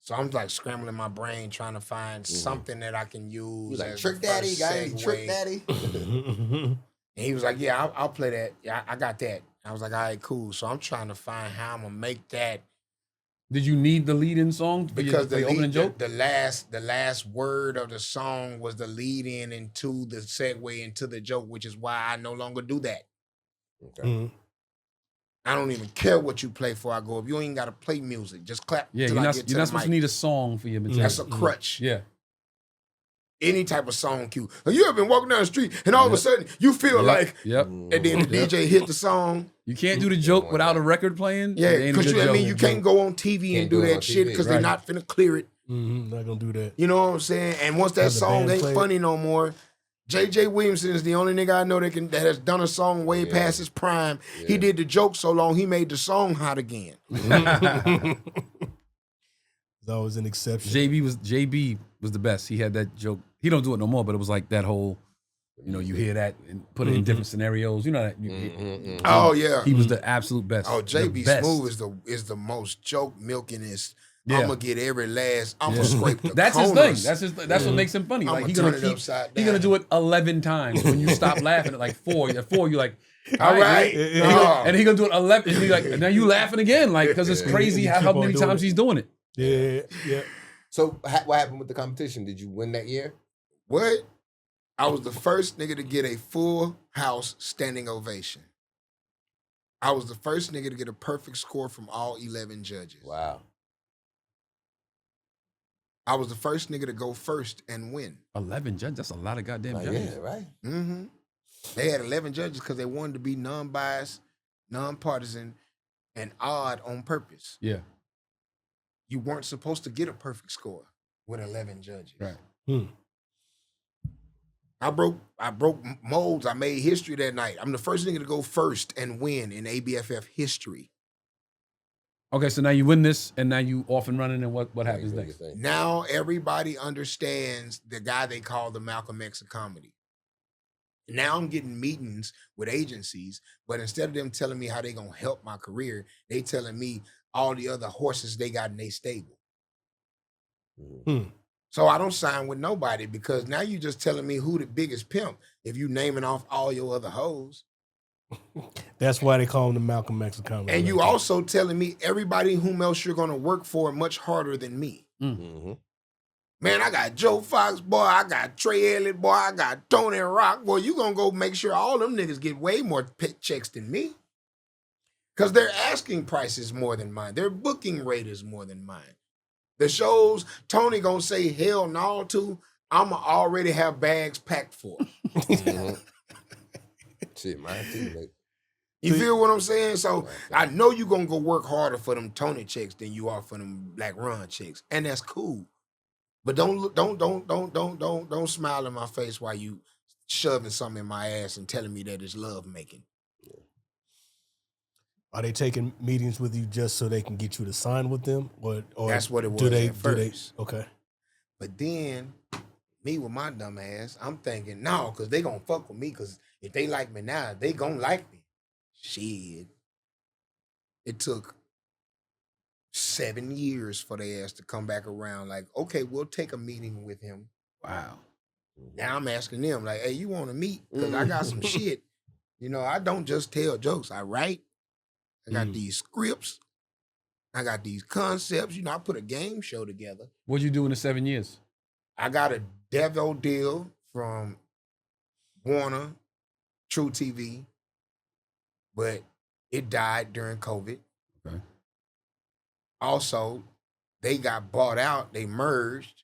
So I'm like scrambling my brain trying to find something that I can use. He's like, as Trick the Daddy, first guys, segue. Trick Daddy. And he was like, yeah, I'll play that. Yeah, I got that. I was like, all right, cool. So I'm trying to find how I'm gonna make that. Did you need the lead-in song for Because your opening joke? the last word of the song was the lead in into the segue into the joke, which is why I no longer do that. Okay. I don't even care what you play for. I go, if you ain't got to play music, just clap. Yeah, till you're I not get supposed the to mic. need a song for your material. That's a crutch. Yeah. Any type of song cue. You ever been walking down the street and all of a sudden you feel like, Yep. and then the DJ hit the song. You can't do the joke without a record playing. Yeah, It ain't a because good I joke. mean, you can't go on TV and Can't do do it on that shit TV, because right. they're not finna clear it. Not gonna do that. You know what I'm saying? And once that Have the song band ain't play it. funny no more, J.J. Williamson is the only nigga I know that has done a song way past his prime. Yeah. He did the joke so long, he made the song hot again. There's always an exception. JB was the best. He had that joke. He don't do it no more, but it was like that whole, you hear that and put it in different scenarios. You know that. Oh yeah, He was the absolute best. Oh, The JB best. Smooth is the most joke milkingest. Yeah. I'm gonna get every last. I'm gonna scrape the That's his corners. thing. That's what makes him funny. I'ma Like he turn gonna it keep. upside He gonna down. do it 11 times. When you stop laughing at like 4, at 4 you're like, All right. And he gonna do it 11. And he like, and now you laughing again, like because it's crazy You how keep on many doing times it. he's doing it. Yeah. So what happened with the competition? Did you win that year? What? I was the first nigga to get a full house standing ovation. I was the first nigga to get a perfect score from all 11 judges. Wow. I was the first nigga to go first and win. 11 judges. That's a lot of goddamn Like, judges. yeah, right. Mm-hmm. They had 11 judges because they wanted to be non-biased, non-partisan, and odd on purpose. Yeah. You weren't supposed to get a perfect score with 11 judges. Right. I broke molds. I made history that night. I'm the first nigga to go first and win in ABFF history. Okay, so now you win this, and now you off and running, and what happens next? Now everybody understands the guy they call the Malcolm X of comedy. Now I'm getting meetings with agencies, but instead of them telling me how they gonna help my career, they telling me all the other horses they got in their stable. So I don't sign with nobody because now you just telling me who the biggest pimp if you naming off all your other hoes. That's why they call him the Malcolm X of comedy. And you also telling me everybody whom else you're gonna work for much harder than me. Mm-hmm. Man, I got Joe Fox, boy. I got Trey Elliot, boy. I got Tony Rock, boy. You gonna go make sure all them niggas get way more checks than me. Because their asking price is more than mine. Their booking rate is more than mine. The shows Tony gonna say hell no to, I'ma already have bags packed for. Mm-hmm. Shit, mine too. Like, You feel what I'm saying? So I know you gonna go work harder for them Tony checks than you are for them Blaq Ron checks, and that's cool. But don't smile in my face while you shoving something in my ass and telling me that it's love making. Are they taking meetings with you just so they can get you to sign with them? Or That's what it was do they, at first. Okay. But then, me with my dumb ass, I'm thinking, no, because they gonna fuck with me, because if they like me now, they gonna like me. Shit. It took 7 years for their ass to come back around, like, okay, we'll take a meeting with him. Wow. Now I'm asking them, like, hey, you want to meet? Because I got some shit. You know, I don't just tell jokes. I write. I got these scripts. I got these concepts. You know, I put a game show together. What'd you do in the 7 years? I got a Devo deal from Warner, True TV, but it died during COVID. Okay. Also, they got bought out, they merged,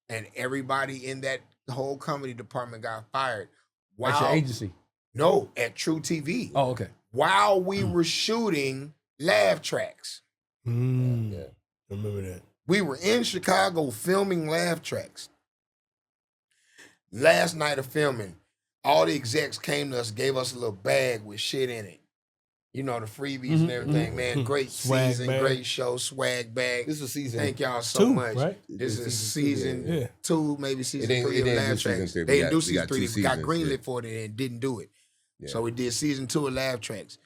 and everybody in that whole comedy department got fired. That's your agency? No, at True TV. Oh, okay. While we were shooting laugh tracks. Yeah. Remember that. We were in Chicago filming laugh tracks. Last night of filming, all the execs came to us, gave us a little bag with shit in it. You know, the freebies and everything, man. Great Swag season, bag. great show, swag bag. this was season. Thank y'all so 2, much. right? This is Season season Yeah. 2, maybe season It 3 of didn't do Laugh season Tracks. 3. They We didn't do got season 3. two We got seasons, greenlit yeah. for it and didn't do it. Yeah. So we did season 2 of Laugh Tracks.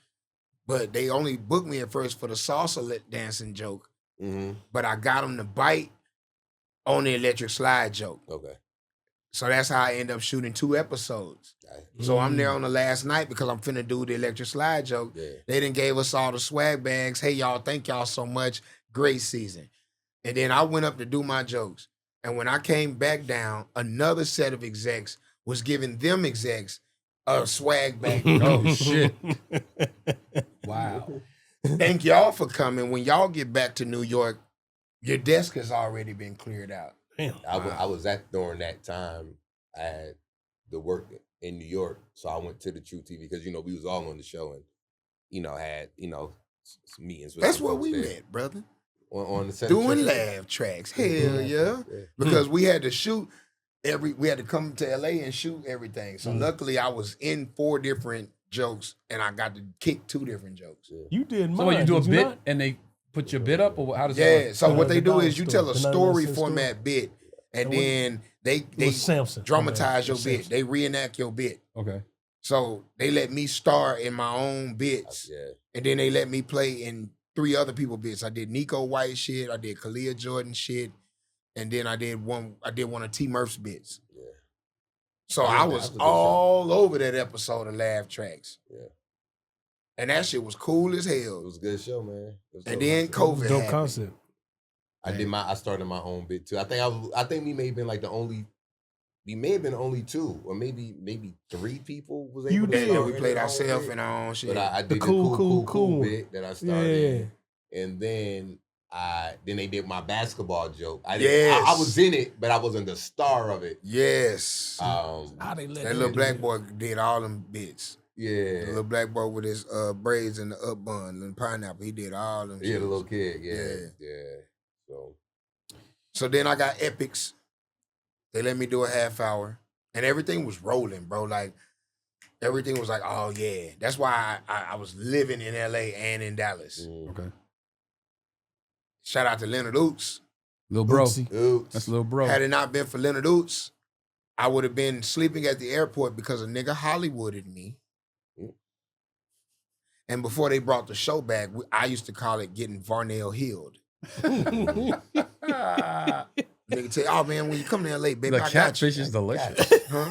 But they only booked me at first for the salsa dancing joke. Mm-hmm. But I got them to bite on the electric slide joke. Okay. So that's how I end up shooting 2 episodes. So I'm there on the last night because I'm finna do the electric slide joke. Yeah. They done gave us all the swag bags. Hey, y'all, thank y'all so much. Great season. And then I went up to do my jokes. And when I came back down, another set of execs was giving them execs a swag bag. Oh, shit. Wow. Thank y'all for coming. When y'all get back to New York, your desk has already been cleared out. Damn. I was at during that time. I had the work in New York, so I went to the True TV because we was all on the show and had some meetings with. That's some where folks we there. met, brother. on the set. Doing laugh tracks. Hell yeah. Because we had to shoot we had to come to LA and shoot everything. So luckily I was in 4 different jokes and I got to kick 2 different jokes. You did mine. So what, you do a did bit not? and they put your bit up, or how does that Yeah. work? So what they the do dollar is you store, tell a the story 99 cent format store. bit and then they was Samson. dramatize your It was bit. Samson. They reenact your bit. Okay. So they let me star in my own bits. Yeah. And then they let me play in 3 other people bits. I did Nico White shit, I did Kalia Jordan shit, and then I did one of T Murph's bits. Yeah. So Yeah, I that was was a good all over that episode of Laugh Tracks. Yeah. And that shit was cool as It hell. was a good show, man. It was And dope. then COVID Dope happened. concept. I started my own bit too. I think we may have been like the only 2 or maybe 3 people was able You to did. Yeah, start we in played their own ourselves bit. in our own shit. But I did the cool bit that I started. And then then they did my basketball joke. I was in it, but I wasn't the star of it. Yes. How they let That little black boy did all them bits. Yeah. The little black boy with his braids and the up bun and pineapple, he did all them Yeah, shits. the little kid. Yeah. So then I got epics. They let me do a half hour. And everything was rolling, bro. Like, everything was like, oh, yeah. That's why I was living in LA and in Dallas. Okay. Shout out to Leonard Oots. Little bro. Oopsie. Oops. That's little bro. Had it not been for Leonard Oots, I would have been sleeping at the airport because a nigga Hollywooded me. And before they brought the show back, I used to call it getting Varnell healed. Nigga tell you, oh man, when you come to LA, baby, The I got you. catfish is delicious. Huh?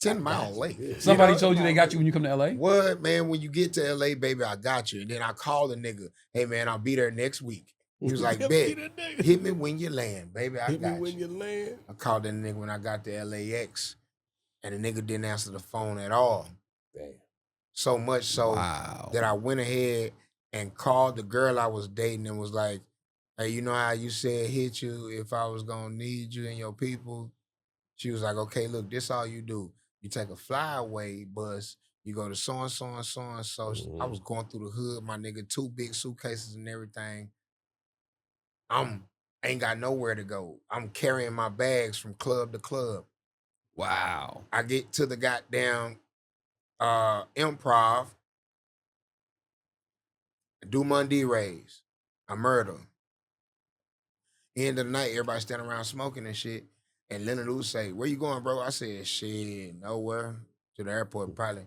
10 mile lake. Somebody told you they got you when you come to LA? What, man, when you get to LA, baby, I got you. And then I called the nigga, hey man, I'll be there next week. He was like, bet, hit me when you land, baby, I Hit me got when you. you land. I called that nigga when I got to LAX, and the nigga didn't answer the phone at all. Damn. So much so Wow. that I went ahead and called the girl I was dating and was like, hey, you know how you said hit you if I was gonna need you and your people? She was like, okay, look, this all you do. You take a flyaway bus, you go to so-and-so and so-and-so. I was going through the hood, my nigga, 2 big suitcases and everything. Ain't got nowhere to go. I'm carrying my bags from club to club. Wow. I get to the goddamn Improv, do Monday raise, I murder. End of the night, everybody standing around smoking and shit. And Leonard Oots say, where you going, bro? I said, shit, nowhere. To the airport, probably.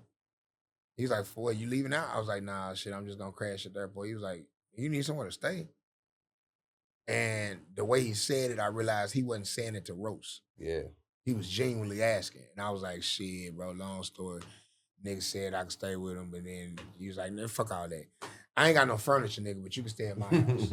He's like, for what, you leaving out? I was like, nah, shit, I'm just gonna crash at the airport. He was like, you need somewhere to stay? And the way he said it, I realized he wasn't saying it to roast. Yeah. He was genuinely asking. And I was like, shit, bro, long story. Nigga said I could stay with him, but then he was like, nah, fuck all that. I ain't got no furniture, nigga, but you can stay at my house.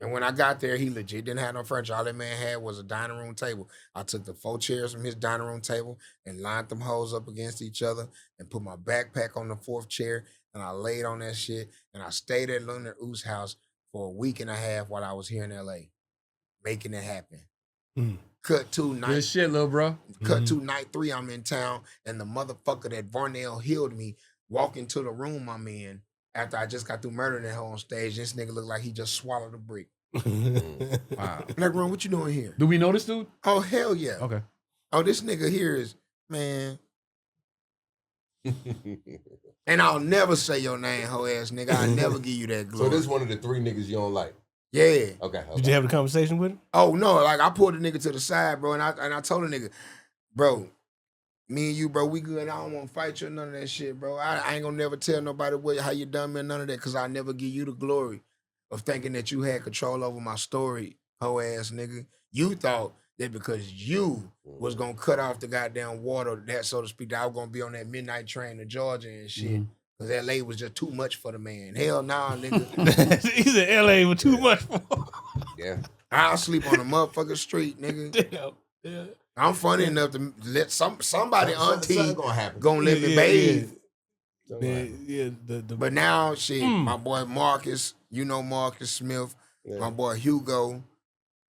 And when I got there, he legit didn't have no furniture. All that man had was a dining room table. I took the 4 chairs from his dining room table and lined them hoes up against each other and put my backpack on the 4th chair, and I laid on that shit, and I stayed at Leonard Oots' house for a week and a half while I was here in LA, making it happen. Cut to night. Good shit, little bro. Cut to night 3, I'm in town, and the motherfucker that Varnell healed me walk into the room I'm in after I just got through murdering that hoe on stage. This nigga looked like he just swallowed a brick. Wow. Blaq Ron, what you doing here? Do we know this dude? Oh, hell yeah. Okay. Oh, this nigga here is, man. And I'll never say your name, hoe ass nigga. I'll never give you that glory. So this is one of the 3 niggas you don't like. Yeah. Okay. Did you have a conversation with him? Oh no, like I pulled the nigga to the side, bro, and I told the nigga, bro, me and you, bro, we good. I don't want to fight you or none of that shit, bro. I ain't gonna never tell nobody how you done me or none of that, because I never give you the glory of thinking that you had control over my story, hoe ass nigga. You thought that because you was gonna cut off the goddamn water, that so to speak, that I was gonna be on that midnight train to Georgia and shit. Because LA was just too much for the man. Hell nah, nigga. He's in LA with too much. Yeah. I'll sleep on the motherfucking street, nigga. Yeah. I'm funny enough to let somebody auntie Something gonna happen. gonna let me bathe. Yeah, But now, shit, my boy Marcus, you know Marcus Smith, my boy Hugo,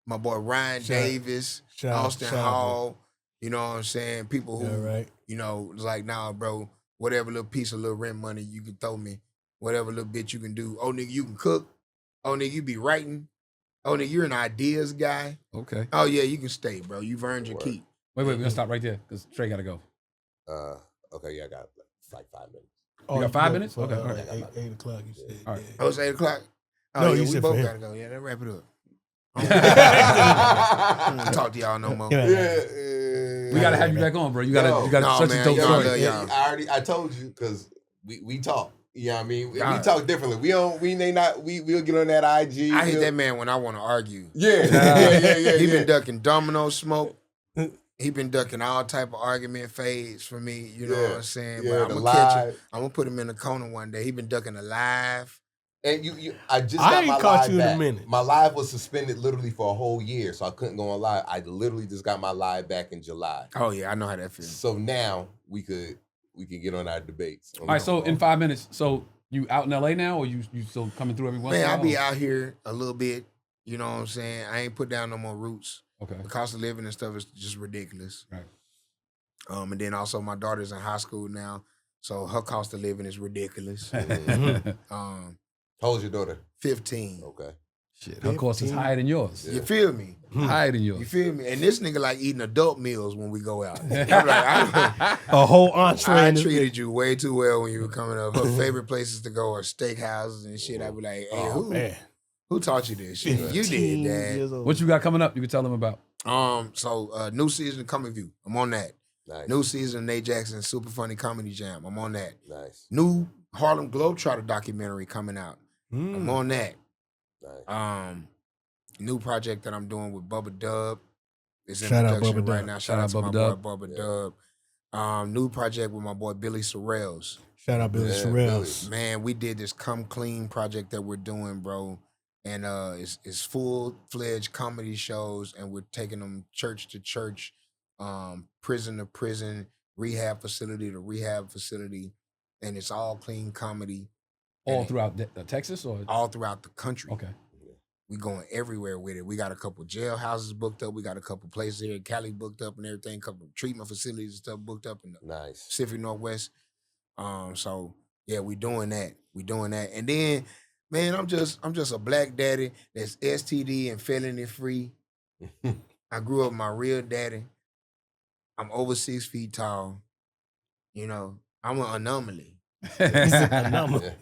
my boy Ryan Davis, Austin Hall, you know what I'm saying? People who, you know, it's like, nah, bro, whatever little piece of little rent money you can throw me, whatever little bit you can do. Oh, nigga, you can cook? Oh, nigga, you be writing. Oh, nigga, you're an ideas guy. Okay. Oh, yeah, you can stay, bro. You've earned your keep. Wait, we're gonna stop right there because Trey gotta go. Okay, yeah, I got like 5 minutes. You got 5 minutes? Okay, all right. 8 o'clock, you said. All right. Oh, it's 8 o'clock? Oh, No, yeah, you we said both for him. gotta go. Yeah, then wrap it up. I don't talk to y'all no more. We gotta have you back on, bro. You gotta such man, a dope y'all story. love y'all. I told you because we talk. You know what I mean? We God. talk differently. We'll get on that IG. I hit that man when I want to argue. Yeah. He been ducking domino smoke. He been ducking all type of argument fades for me. You know what I'm saying? Yeah, but I'm gonna catch him. I'm gonna put him in the corner one day. He been ducking a live. And I just got ain't my caught live you in back. a minute. My live was suspended literally for a whole year, so I couldn't go on live. I literally just got my live back in July. Oh yeah, I know how that feels. So now we can get on our debates. All right, so in 5 minutes, so you out in LA now, or you still coming through every once in a Man, while? I be out here a little bit. You know what I'm saying? I ain't put down no more roots. Okay. The cost of living and stuff is just ridiculous. Right. And then also my daughter's in high school now, so her cost of living is ridiculous. How old's your daughter? 15. Okay. Shit, her cost is higher than yours. You feel me? Higher than You yours. feel me? And this nigga like eating adult meals when we go out. I'm like, A whole entree. I in this treated you way too well when you were coming up. Her favorite places to go are steakhouses and shit. I'd be like, hey, who taught you this shit? You did, Dad. What you got coming up? You can tell them about. So new season of Coming View. I'm on that. Nice. New season of Nate Jackson's Super Funny Comedy Jam. I'm on that. Nice. New Harlem Globetrotter documentary coming out. I'm on that. Nice. New project that I'm doing with Bubba Dub. It's in Shout out production Bubba right Dub. now. Shout out to my Bubba boy Bubba Dub. New project with my boy Billy Sorrells. Shout out Billy Sorrells. Man, we did this Come Clean project that we're doing, bro. And it's full-fledged comedy shows, and we're taking them church to church, prison to prison, rehab facility to rehab facility, and it's all clean comedy. All throughout Texas, or all throughout the country. Okay. We going everywhere with it. We got a couple jailhouses booked up. We got a couple places here in Cali booked up and everything. Couple treatment facilities and stuff booked up in the Nice. Pacific Northwest. So yeah, we doing that. And then, man, I'm just a black daddy that's STD and felony free. I grew up with my real daddy. I'm over 6 feet tall. You know, I'm an anomaly. Yeah,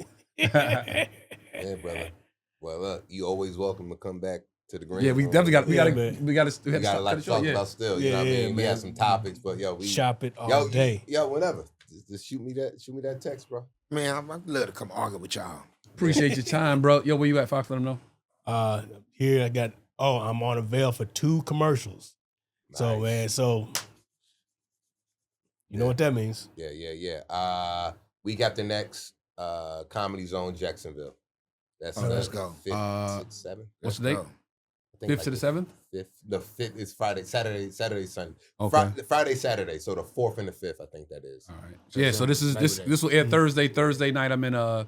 brother. Well, look, you always welcome to come back to the green. Yeah, we room. definitely got. We got We got a lot to talk about still. You know what I mean? We had some topics, but we shop it all day. Whenever. Just shoot me that text, bro. Man, I'd love to come argue with y'all. Appreciate your time, bro. Yo, where you at, Fox? Let them know. Here I got. I'm on a veil for 2 commercials. Nice. So man, you know what that means. Yeah. We got the next Comedy Zone Jacksonville. That's let's go. 5th, 6th, 7th. What's the date? 5th to the 7th? 5th. The 5th is Friday, Saturday, Sunday. Okay. Friday, Saturday. So the 4th and the 5th, I think that is. All right. So this will air Thursday night. I'm in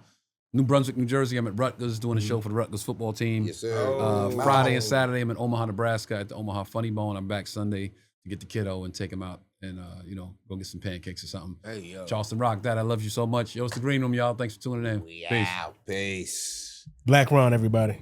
New Brunswick, New Jersey. I'm at Rutgers doing a show for the Rutgers football team. Yes, sir. Friday and Saturday, I'm in Omaha, Nebraska at the Omaha Funny Bone. I'm back Sunday to get the kiddo and take him out and go get some pancakes or something. Hey, yo. Charleston Rock, Dad, I love you so much. Yo, it's the Green Room, y'all. Thanks for tuning in. We out. Peace. Blaq Ron, everybody.